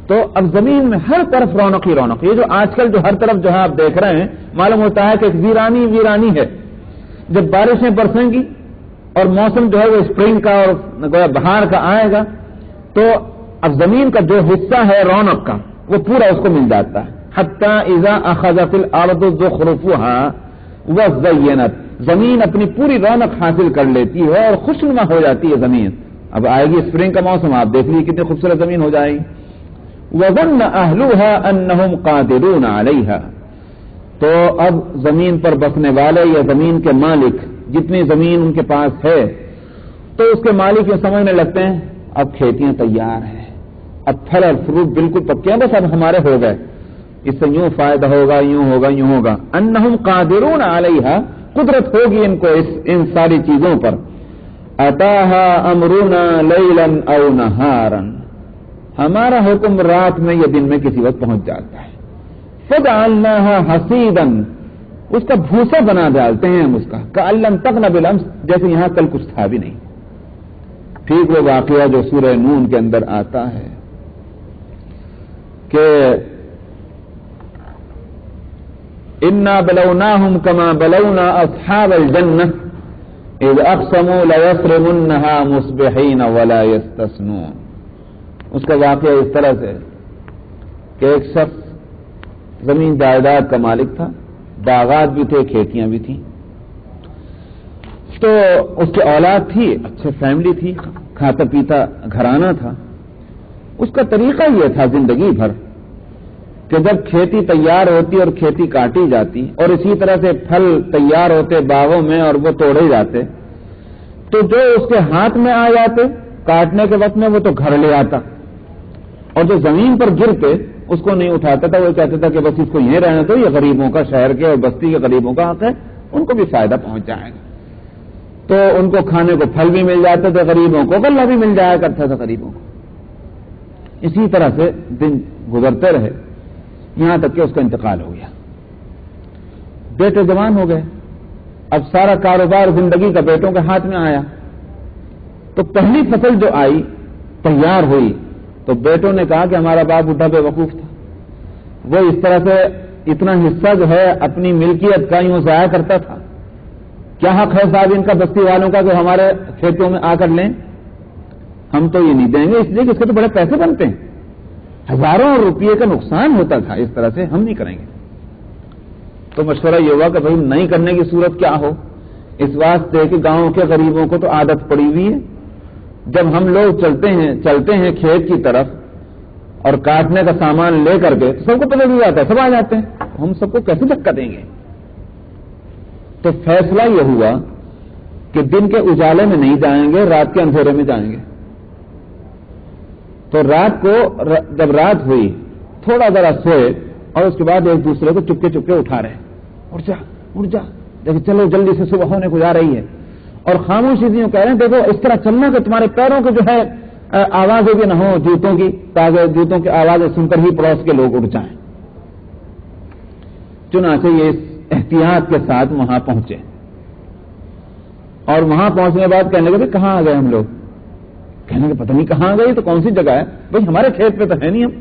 تو اب زمین میں ہر طرف رونق ہی رونق، یہ جو آج کل جو ہر طرف جو ہے آپ دیکھ رہے ہیں، معلوم ہوتا ہے کہ ایک ویرانی ہے۔ جب بارشیں برسیں گی اور موسم جو ہے وہ اسپرنگ کا اور بہار کا آئے گا تو اب زمین کا جو حصہ ہے رونق کا وہ پورا اس کو مل جاتا ہے۔ حتی اذا اخذت الارض زخرفها وزینت، زمین اپنی پوری رونق حاصل کر لیتی ہے اور خوشنما ہو جاتی ہے زمین۔ اب آئے گی اسپرنگ کا موسم، آپ دیکھ لیجیے کتنی خوبصورت زمین ہو جائے گی۔ وظن اہلها انہم قادرون علیہا، تو اب زمین پر بسنے والے یا زمین کے مالک، جتنی زمین ان کے پاس ہے، تو اس کے مالک یہ سمجھنے لگتے ہیں اب کھیتیاں تیار ہیں، اب پھل اور فروٹ بالکل پکے ہیں، بس اب ہمارے ہو گئے، اس سے یوں فائدہ ہوگا، یوں ہوگا، یوں ہوگا. انہم قادرون علیہا، قدرت ہوگی ان کو ان ساری چیزوں پر. اتاہا امرنا لیلا او نہارا، ہمارا حکم رات میں یا دن میں کسی وقت پہنچ جاتا ہے. فجعلناها حصیدا، اس کا بھوسا بنا ڈالتے ہیں ہم اس کا. کأن لم تغن بالامس، جیسے یہاں کل کچھ تھا بھی نہیں. ٹھیک وہ واقعہ جو سورہ نون کے اندر آتا ہے کہ انا بلوناہم کما بلونا اصحاب الجنہ اذ اقسموا لیصرمنها مصبحین ولا یستثنون. اس کا واقعہ اس طرح سے کہ ایک شخص زمین جائیداد کا مالک تھا، باغات بھی تھے، کھیتیاں بھی تھیں، تو اس کے اولاد تھی، اچھے فیملی تھی، کھاتا پیتا گھرانہ تھا. اس کا طریقہ یہ تھا زندگی بھر کہ جب کھیتی تیار ہوتی اور کھیتی کاٹی جاتی اور اسی طرح سے پھل تیار ہوتے باغوں میں اور وہ توڑے جاتے، تو جو اس کے ہاتھ میں آ جاتے کاٹنے کے وقت میں وہ تو گھر لے آتا، اور جو زمین پر گرتے اس کو نہیں اٹھاتا تھا. وہ کہتا تھا کہ بس اس کو یہیں رہنے دو، یہ غریبوں کا، شہر کے اور بستی کے غریبوں کا حق ہے، ان کو بھی فائدہ پہنچ جائے گا. تو ان کو کھانے کو پھل بھی مل جاتے تھے، غریبوں کو غلہ بھی مل جایا کرتا تھا غریبوں کو. اسی طرح سے دن گزرتے رہے یہاں تک کہ اس کا انتقال ہو گیا. بیٹے جوان ہو گئے، اب سارا کاروبار زندگی کا بیٹوں کے ہاتھ میں آیا. تو پہلی فصل جو آئی تیار ہوئی تو بیٹوں نے کہا کہ ہمارا باپ بڈھا بے وقوف تھا، وہ اس طرح سے اتنا حصہ جو ہے اپنی ملکیت کا یوں ضائع کرتا تھا. کیا حق ہے صاحب ان کا بستی والوں کا کہ ہمارے کھیتوں میں آ کر لیں؟ ہم تو یہ نہیں دیں گے، اس لیے کہ اس کے تو بڑے پیسے بنتے ہیں، ہزاروں روپئے کا نقصان ہوتا تھا، اس طرح سے ہم نہیں کریں گے. تو مشورہ یہ ہوا کہ بھائی نہیں کرنے کی صورت کیا ہو. اس واسطے کہ گاؤں کے غریبوں کو تو عادت پڑی ہوئی ہے، جب ہم لوگ چلتے ہیں کھیت کی طرف اور کاٹنے کا سامان لے کر کے تو سب کو پتہ بھی جاتا ہے، سب آ جاتے ہیں، ہم سب کو کیسے دھکا دیں گے. تو فیصلہ یہ ہوا کہ دن کے اجالے میں نہیں جائیں گے، رات کے اندھیرے میں جائیں گے. تو رات کو جب رات ہوئی تھوڑا ذرا سوئے اور اس کے بعد ایک دوسرے کو چپکے چپکے اٹھا رہے، اٹھ جا دیکھو چلو جلدی سے صبح ہونے کو جا رہی ہے. اور خاموشی سے کہہ رہے ہیں دیکھو اس طرح چلنا کہ تمہارے پیروں کے جو ہے آوازیں بھی نہ ہو جوتوں کی، تاکہ جوتوں کی آوازیں سن کر ہی پڑوس کے لوگ اٹھ جائیں. چنانچہ یہ احتیاط کے ساتھ وہاں پہنچے اور وہاں پہنچنے کے بعد کہنے لگے کہاں آ گئے ہم لوگ. کہنے کے پتہ نہیں کہاں آ گئے، تو کون سی جگہ ہے بھائی، ہمارے کھیت پہ تو ہے نہیں، ہم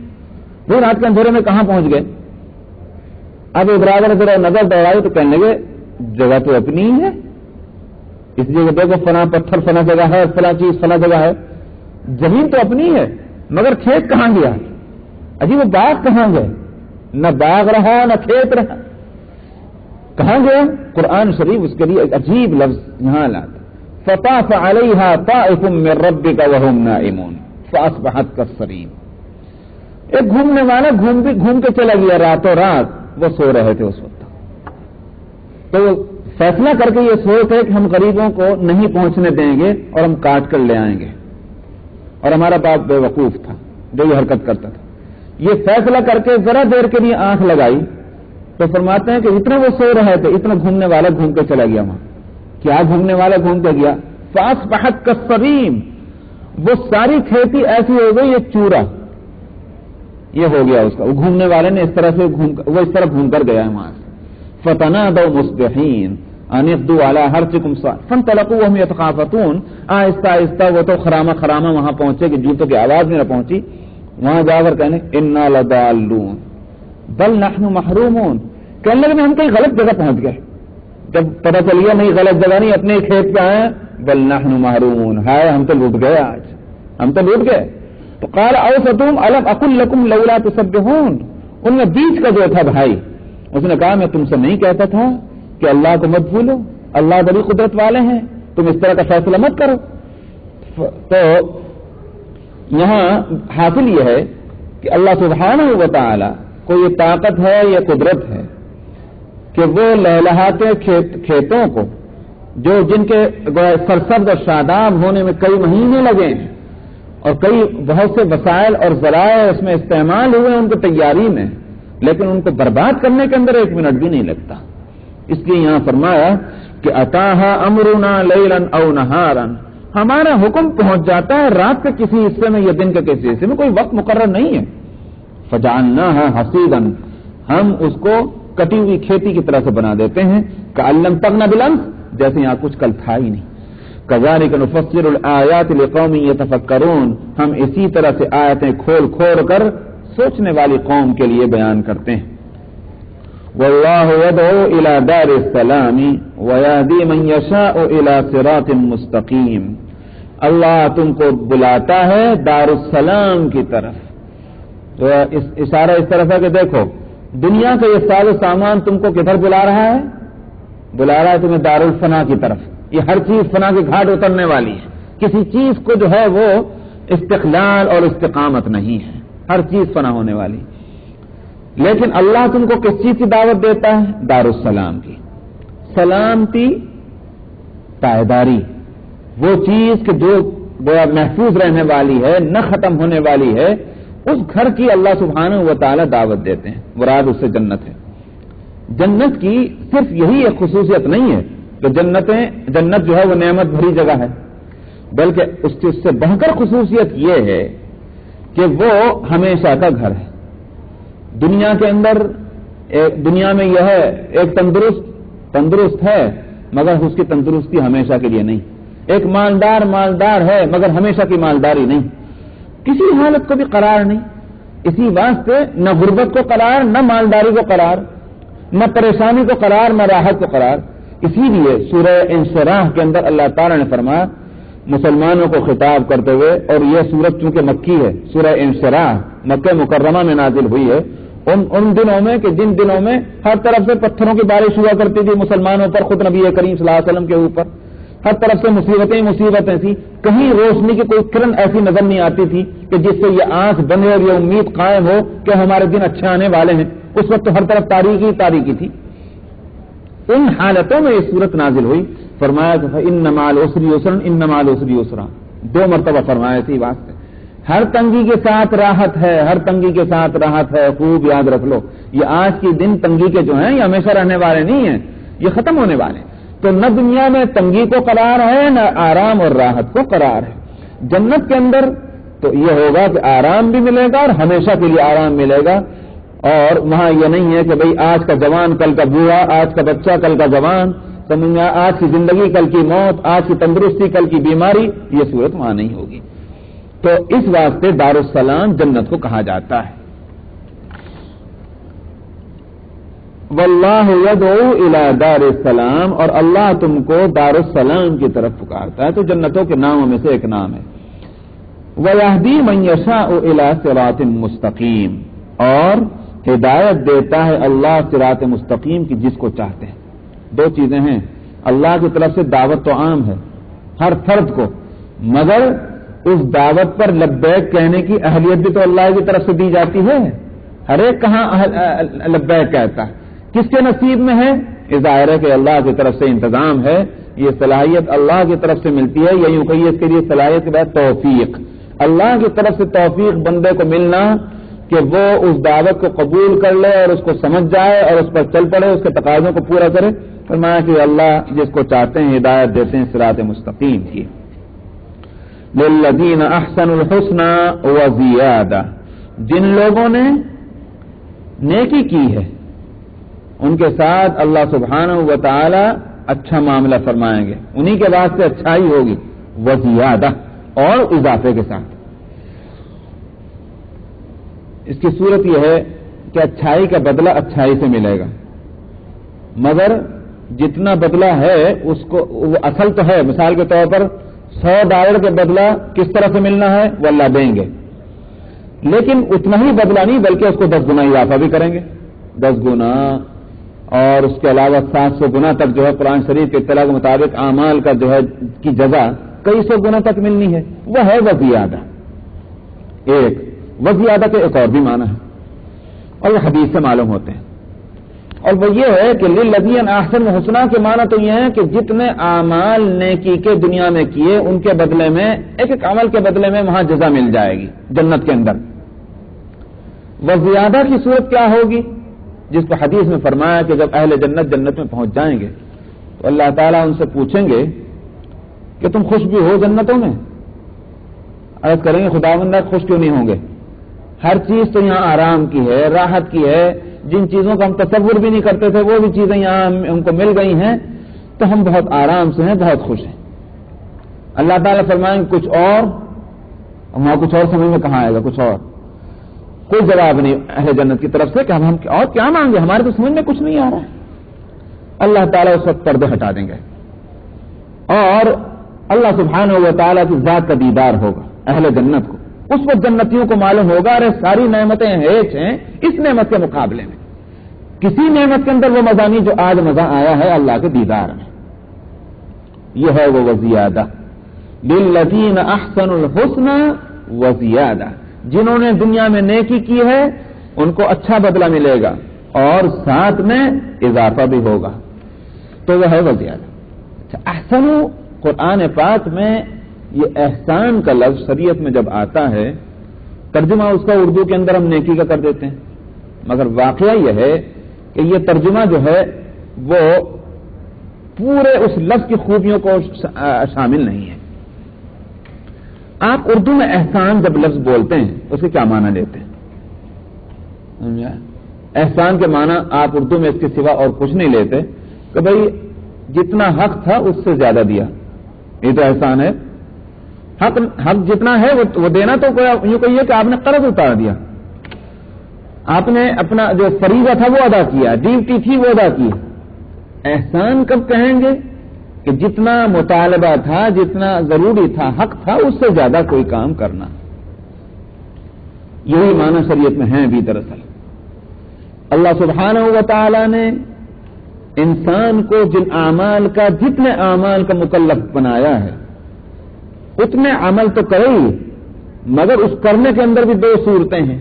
وہ رات کے اندھیرے میں کہاں پہنچ گئے. اب ابراہیم ذرا نظر دوڑائی تو کہنے لگے جگہ تو اپنی ہی ہے، اس لیے دیکھو فلاں پتھر فلاں جگہ ہے، فلاں چیز فلاں جگہ ہے، زمین تو اپنی ہے مگر کھیت کہاں گیا. عجیب وہ باغ کہاں گئے، نہ باغ رہا نہ کھیت رہا، کہاں گئے. قرآن شریف اس کے لیے ایک عجیب لفظ یہاں لاتا، فطاف علیہا طائف من ربک وہم نائمون فاصبحت کالصریم. ایک گھومنے والا گھوم کے چلا گیا راتوں رات، وہ سو رہے تھے اس وقت. تو وہ فیصلہ کر کے یہ سوچ ہے کہ ہم غریبوں کو نہیں پہنچنے دیں گے اور ہم کاٹ کر لے آئیں گے، اور ہمارا باپ بے وقوف تھا جو یہ حرکت کرتا تھا. یہ فیصلہ کر کے ذرا دیر کے لیے آنکھ لگائی تو فرماتے ہیں کہ اتنا وہ سو رہے تھے اتنا گھومنے والا گھوم کے چلا گیا. وہاں کیا گھومنے والا گھوم کے گیا، فاصبحت کالصریم، وہ ساری کھیتی ایسی ہو گئی یہ چورا، یہ ہو گیا اس کا. وہ گھومنے والے نے اس طرح سے گھوم کر گیا وہاں سے. فتنادوا مصبحین ان اغدوا علی حرثکم فانطلقوا وهم يتخافتون. آہستہ آہستہ وہ تو خرامہ وہاں پہنچے کہ جوتوں کی آواز بھی نہ پہنچی. وہاں جا کر کہنے انا لضالون بل نحن محرومون، کہنے لگے ہم کہیں غلط جگہ پہنچ گئے. جب پتہ چل گیا نہیں غلط جگہ نہیں، اپنے کھیت پہ آئے، بل نحن محرومون، ہائے ہم تو لوٹ گئے، آج ہم تو لوٹ گئے. تو قال اوسطهم الم اقل لكم لولا تسبحون. ان میں بیچ کا جو تھا بھائی اس نے کہا میں تم سے نہیں کہتا تھا کہ اللہ کو مت بھولو، اللہ بڑی قدرت والے ہیں، تم اس طرح کا فیصلہ مت کرو. تو یہاں حاصل یہ ہے کہ اللہ سبحانہ و تعالی کو یہ طاقت ہے، یہ قدرت ہے کہ وہ لہلہاتے کھیتوں کو جو جن کے سرسبز اور شاداب ہونے میں کئی مہینے لگے ہیں اور کئی بہت سے وسائل اور ذرائع اس میں استعمال ہوئے ان کو تیاری میں، لیکن ان کو برباد کرنے کے اندر 1 منٹ بھی نہیں لگتا. اس لیے یہاں فرمایا کہ اتاہا امرنا لیلا او نہارا، ہمارا حکم پہنچ جاتا ہے رات کے کسی حصے میں یا دن کے کسی حصے میں، کوئی وقت مقرر نہیں ہے. فجعلناها حصیدا، ہم اس کو کٹی ہوئی کھیتی کی طرح سے بنا دیتے ہیں. کأن لم تغن بالامس، جیسے یہاں کچھ کل تھا ہی نہیں. كذلك نفسر الآيات لقوم يتفکرون، ہم اسی طرح سے آیتیں کھول کھول کر سوچنے والی قوم کے لیے بیان کرتے ہیں. واللہ يدعو الى دار السلام ويهدي من يشاء الى صراط مستقیم، اللہ تم کو بلاتا ہے دار السلام کی طرف. تو اشارہ اس طرف ہے کہ دیکھو دنیا کا یہ ساز و سامان تم کو کدھر بلا رہا ہے؟ بلا رہا ہے تمہیں دار الفنا کی طرف. یہ ہر چیز فنا کے گھاٹ اترنے والی ہے، کسی چیز کو جو ہے وہ استقلال اور استقامت نہیں ہے، ہر چیز فنا ہونے والی. لیکن اللہ تم کو کس چیز کی دعوت دیتا ہے؟ دار السلام کی. سلامتی، پائیداری، وہ چیز کہ جو محفوظ رہنے والی ہے، نہ ختم ہونے والی ہے، اس گھر کی اللہ سبحانہ و تعالی دعوت دیتے ہیں. مراد اس سے جنت ہے. جنت کی صرف یہی ایک خصوصیت نہیں ہے کہ جنت جو ہے وہ نعمت بھری جگہ ہے، بلکہ اس سے بڑھ کر خصوصیت یہ ہے کہ وہ ہمیشہ کا گھر ہے. دنیا کے اندر دنیا میں یہ ہے ایک تندرست ہے مگر اس کی تندرستی ہمیشہ کے لیے نہیں. ایک مالدار ہے مگر ہمیشہ کی مالداری نہیں، کسی حالت کو بھی قرار نہیں. اسی واسطے نہ غربت کو قرار، نہ مالداری کو قرار، نہ پریشانی کو قرار، نہ راحت کو قرار. اسی لیے سورہ انشراح کے اندر اللہ تعالی نے فرمایا مسلمانوں کو خطاب کرتے ہوئے، اور یہ سورت چونکہ مکی ہے، سورہ انشراح مکہ مکرمہ میں نازل ہوئی ہے، ان دنوں میں کہ جن دنوں میں ہر طرف سے پتھروں کی بارش ہوا کرتی تھی مسلمانوں پر، خود نبی کریم صلی اللہ علیہ وسلم کے اوپر ہر طرف سے مصیبتیں تھیں. کہیں روشنی کی کوئی کرن ایسی نظر نہیں آتی تھی کہ جس سے یہ آنکھ بنے اور یہ امید قائم ہو کہ ہمارے دن اچھے آنے والے ہیں. اس وقت تو ہر طرف تاریکی تھی. ان حالتوں میں یہ صورت نازل ہوئی. فرمایا کہ ان مع العسر یسرا، ان مع العسر یسرا، 2 مرتبہ فرمایا تھی واسطے. ہر تنگی کے ساتھ راحت ہے، ہر تنگی کے ساتھ راحت ہے. خوب یاد رکھ لو یہ آج کے دن تنگی کے جو ہیں یہ ہمیشہ رہنے والے نہیں ہیں، یہ ختم ہونے والے ہیں. تو نہ دنیا میں تنگی کو قرار ہے، نہ آرام اور راحت کو قرار ہے. جنت کے اندر تو یہ ہوگا کہ آرام بھی ملے گا اور ہمیشہ کے لیے آرام ملے گا. اور وہاں یہ نہیں ہے کہ بھئی آج کا جوان کل کا بوڑھا، آج کا بچہ کل کا جوان، سمجھنا آج کی زندگی کل کی موت، آج کی تندرستی کل کی بیماری. یہ صورت وہاں نہیں ہوگی. تو اس واسطے دار السلام جنت کو کہا جاتا ہے. واللہ یدعو الی دار السلام، اور اللہ تم کو دار السلام کی طرف پکارتا ہے. تو جنتوں کے ناموں میں سے ایک نام ہے. وَيَهْدِي مَن يَشَاءُ إِلَى صِرَاطٍ مُسْتَقِيمٍ، اور ہدایت دیتا ہے اللہ صراط مستقیم کی جس کو چاہتے ہیں. 2 چیزیں ہیں. اللہ کی طرف سے دعوت تو عام ہے ہر فرد کو، مگر اس دعوت پر لبیک کہنے کی اہلیت بھی تو اللہ کی طرف سے دی جاتی ہے. ہر ایک کہاں لبیک کہتا ہے، کس کے نصیب میں ہے؟ ظاہر ہے کہ اللہ کی طرف سے انتظام ہے. یہ صلاحیت اللہ کی طرف سے ملتی ہے، یا یوں کہیے اس کے لیے صلاحیت کے بعد توفیق. اللہ کی طرف سے توفیق بندے کو ملنا کہ وہ اس دعوت کو قبول کر لے اور اس کو سمجھ جائے اور اس پر چل پڑے، اس کے تقاضوں کو پورا کرے. فرمایا کہ اللہ جس کو چاہتے ہیں ہدایت دیتے ہیں صراط مستقیم کی. للذین احسنوا الحسنى وزیادہ، جن لوگوں نے نیکی کی ہے ان کے ساتھ اللہ سبحانہ و تعالی اچھا معاملہ فرمائیں گے، انہی کے واسطے اچھائی ہوگی. وزیادہ، اور اضافے کے ساتھ. اس کی صورت یہ ہے کہ اچھائی کا بدلہ اچھائی سے ملے گا، مگر جتنا بدلہ ہے اس کو وہ اصل تو ہے. مثال کے طور پر 100 ڈالر کے بدلہ کس طرح سے ملنا ہے وہ اللہ دیں گے، لیکن اتنا ہی بدلہ نہیں بلکہ اس کو 10 گنا اضافہ بھی کریں گے. 10 گنا اور اس کے علاوہ 700 گنا تک جو ہے قرآن شریف کے اطلاع کے مطابق اعمال کا جو ہے کی جزا کئی 100 گنا تک ملنی ہے. وہ ہے وزیادہ. وزیادہ کے ایک اور بھی معنی ہے اور یہ حدیث سے معلوم ہوتے ہیں. اور وہ یہ ہے کہ للذین احسنوا الحسنی کے معنی تو یہ ہے کہ جتنے اعمال نیکی کے دنیا میں کیے ان کے بدلے میں ایک ایک عمل کے بدلے میں وہاں جزا مل جائے گی جنت کے اندر. وزیادہ کی صورت کیا ہوگی؟ جس کو حدیث میں فرمایا کہ جب اہل جنت جنت میں پہنچ جائیں گے تو اللہ تعالیٰ ان سے پوچھیں گے کہ تم خوش بھی ہو جنتوں میں؟ عرض کریں گے خداوند خوش کیوں نہیں ہوں گے؟ ہر چیز تو یہاں آرام کی ہے، راحت کی ہے، جن چیزوں کا ہم تصور بھی نہیں کرتے تھے وہ بھی چیزیں یہاں ہم کو مل گئی ہیں تو ہم بہت آرام سے ہیں، بہت خوش ہیں. اللہ تعالیٰ فرمائیں گے کچھ اور، وہاں کچھ اور سمجھ میں کہاں آئے گا؟ کچھ اور کوئی جواب نہیں اہل جنت کی طرف سے کہ ہم اور کیا مانگے، ہمارے تو سمجھ میں کچھ نہیں آ رہا ہے. اللہ تعالیٰ اس وقت پردے ہٹا دیں گے اور اللہ سبحانہ و تعالیٰ کی ذات کا دیدار ہوگا اہل جنت کو. اس وقت جنتیوں کو معلوم ہوگا ارے ساری نعمتیں ہیچ ہیں اس نعمت کے مقابلے میں، کسی نعمت کے اندر وہ مزہ نہیں جو آج مزہ آیا ہے اللہ کے دیدار میں. یہ ہے وہ وزیادہ، للذین احسنوا الحسنی وزیادہ، جنہوں نے دنیا میں نیکی کی ہے ان کو اچھا بدلہ ملے گا اور ساتھ میں اضافہ بھی ہوگا، تو وہ ہے وزیادہ. احسن قرآن پاک میں یہ احسان کا لفظ شریعت میں جب آتا ہے ترجمہ اس کا اردو کے اندر ہم نیکی کا کر دیتے ہیں، مگر واقعہ یہ ہے کہ یہ ترجمہ جو ہے وہ پورے اس لفظ کی خوبیوں کو شامل نہیں ہے. آپ اردو میں احسان جب لفظ بولتے ہیں اس کے کیا معنی لیتے ہیں؟ احسان کے معنی آپ اردو میں اس کے سوا اور کچھ نہیں لیتے کہ بھئی جتنا حق تھا اس سے زیادہ دیا، یہ تو احسان ہے. حق جتنا ہے وہ دینا، تو یوں کہیے کہ آپ نے قرض اتار دیا، آپ نے اپنا جو فریضہ تھا وہ ادا کیا، ڈیوٹی تھی وہ ادا کی. احسان کب کہیں گے کہ جتنا مطالبہ تھا، جتنا ضروری تھا، حق تھا، اس سے زیادہ کوئی کام کرنا. یہی معنی شریعت میں ہیں بھی دراصل. اللہ سبحانہ و تعالی نے انسان کو جن اعمال کا، جتنے اعمال کا مکلف بنایا ہے اتنے عمل تو کرے ہی، مگر اس کرنے کے اندر بھی دو صورتیں ہیں.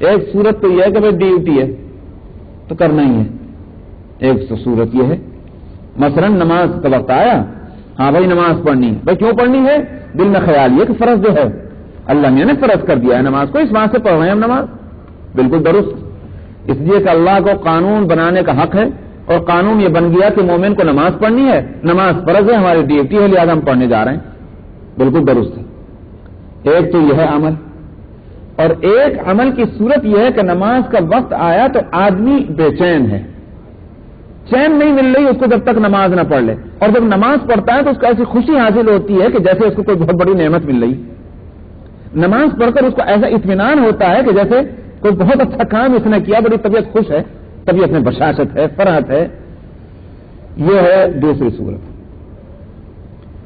ایک صورت تو یہ ہے کہ بھائی ڈیوٹی ہے تو کرنا ہی ہے، ایک تو صورت یہ ہے مثلا نماز کا وقت آیا، ہاں بھائی نماز پڑھنی ہے. بھائی کیوں پڑھنی ہے؟ دل میں خیال یہ کہ فرض جو ہے اللہ نے فرض کر دیا ہے نماز کو، اس بات سے پڑھ رہے ہیں ہم نماز. بالکل درست، اس لیے کہ اللہ کو قانون بنانے کا حق ہے اور قانون یہ بن گیا کہ مومن کو نماز پڑھنی ہے، نماز فرض ہے، ہماری ڈیوٹی ہے، لہذا ہم پڑھنے جا رہے ہیں. بالکل درست ہے. ایک تو یہ ہے عمل، اور ایک عمل کی صورت یہ ہے کہ نماز کا وقت آیا تو آدمی بے چین ہے، چین نہیں مل رہی اس کو جب تک نماز نہ پڑھ لے، اور جب نماز پڑھتا ہے تو اس کو ایسی خوشی حاصل ہوتی ہے کہ جیسے اس کو کوئی بہت بڑی نعمت مل رہی. نماز پڑھ کر اس کو ایسا اطمینان ہوتا ہے کہ جیسے کوئی بہت اچھا کام اس نے کیا، بڑی طبیعت خوش ہے، طبیعت میں بشاشت ہے، فرحت ہے. یہ ہے دوسری صورت.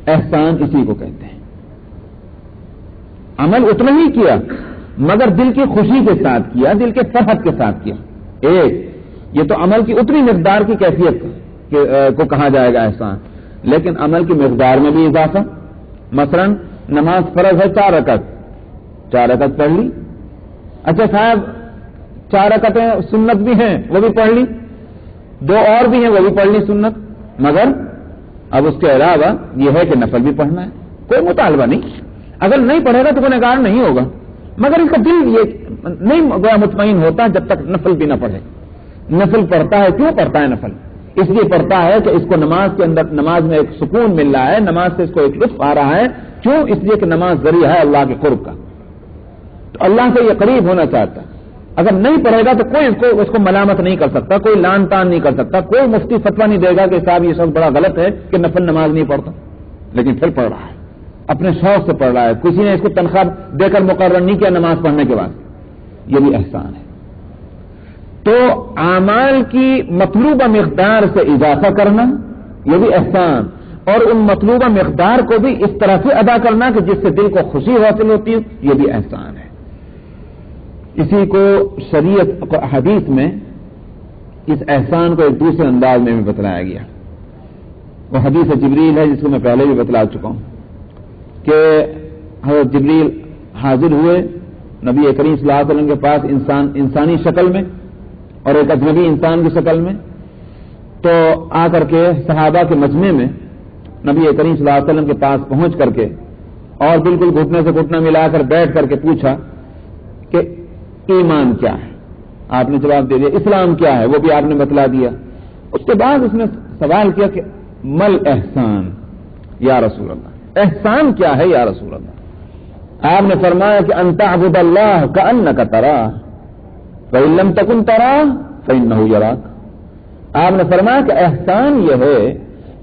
احسان اسی کو کہتے ہیں. عمل اتنا ہی کیا مگر دل کی خوشی کے ساتھ کیا، دل کے فرحت کے ساتھ کیا. ایک یہ تو عمل کی اتنی مقدار کی کیفیت کو کہا جائے گا احسان، لیکن عمل کی مقدار میں بھی اضافہ. مثلا نماز فرض ہے 4 رکعت، 4 رکعت پڑھ لی. اچھا صاحب 4 رکعتیں سنت بھی ہیں وہ بھی پڑھ لی، 2 اور بھی ہیں وہ بھی پڑھ لی سنت، مگر اب اس کے علاوہ یہ ہے کہ نفل بھی پڑھنا ہے. کوئی مطالبہ نہیں، اگر نہیں پڑھے گا تو گنہگار نہیں ہوگا، مگر اس کا دل یہ نہیں مطمئن ہوتا جب تک نفل بھی نہ پڑھے. نفل پڑھتا ہے، کیوں پڑھتا ہے نفل؟ اس لیے پڑھتا ہے کہ اس کو نماز کے اندر، نماز میں ایک سکون مل رہا ہے، نماز سے اس کو ایک لطف آ رہا ہے. کیوں؟ اس لیے کہ نماز ذریعہ ہے اللہ کے قرب کا، تو اللہ سے یہ قریب ہونا چاہتا ہے. اگر نہیں پڑھے گا تو کوئی اس کو ملامت نہیں کر سکتا، کوئی لان تان نہیں کر سکتا، کوئی مفتی فتویٰ نہیں دے گا کہ صاحب یہ شخص بڑا غلط ہے کہ نفل نماز نہیں پڑھتا. لیکن پھر پڑھ رہا ہے، اپنے شوق سے پڑھ رہا ہے، کسی نے اس کو تنخواہ دے کر مقرر نہیں کیا نماز پڑھنے کے بعد. یہ بھی احسان ہے. تو اعمال کی مطلوبہ مقدار سے اضافہ کرنا یہ بھی احسان، اور ان مطلوبہ مقدار کو بھی اس طرح سے ادا کرنا کہ جس سے دل کو خوشی حاصل ہوتی ہے، یہ بھی احسان ہے. اسی کو شریعت حدیث میں اس احسان کو ایک دوسرے انداز میں بھی بتلایا گیا. وہ حدیث جبریل ہے جس کو میں پہلے بھی بتلا چکا ہوں کہ حضرت جبریل حاضر ہوئے نبی کریم صلی اللہ علیہ وسلم کے پاس انسانی شکل میں اور ایک اجنبی انسان کی شکل میں. تو آ کر کے صحابہ کے مجمع میں نبی کریم صلی اللہ علیہ وسلم کے پاس پہنچ کر کے اور بالکل گھٹنے سے گھٹنا ملا کر بیٹھ کر کے پوچھا کہ ایمان کیا ہے؟ آپ نے جواب دے دیا. اسلام کیا ہے؟ وہ بھی آپ نے بتلا دیا. اس کے بعد اس نے سوال کیا کہ مل احسان یا رسول اللہ، احسان کیا ہے یا رسول اللہ؟ آپ نے فرمایا کہ ان تعبد اللہ کأنک تراہ فإن لم تکن تراہ فإنہ یراک. آپ نے فرمایا کہ احسان یہ ہے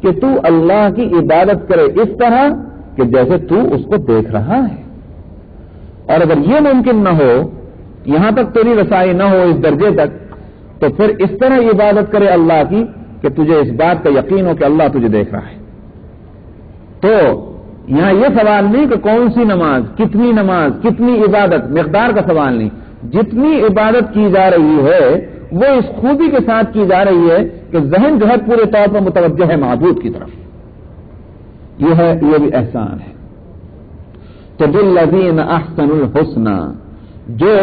کہ تو اللہ کی عبادت کرے اس طرح کہ جیسے تو اس کو دیکھ رہا ہے. اور اگر یہ ممکن نہ ہو، یہاں تک تیری رسائی نہ ہو اس درجے تک، تو پھر اس طرح عبادت کرے اللہ کی کہ تجھے اس بات کا یقین ہو کہ اللہ تجھے دیکھ رہا ہے. تو یہاں یہ سوال نہیں کہ کون سی نماز، کتنی عبادت، مقدار کا سوال نہیں. جتنی عبادت کی جا رہی ہے وہ اس خوبی کے ساتھ کی جا رہی ہے کہ ذہن جو ہے پورے طور پر متوجہ ہے معبود کی طرف. یہ بھی احسان ہے. تو للذین احسنوا الحسنى، جو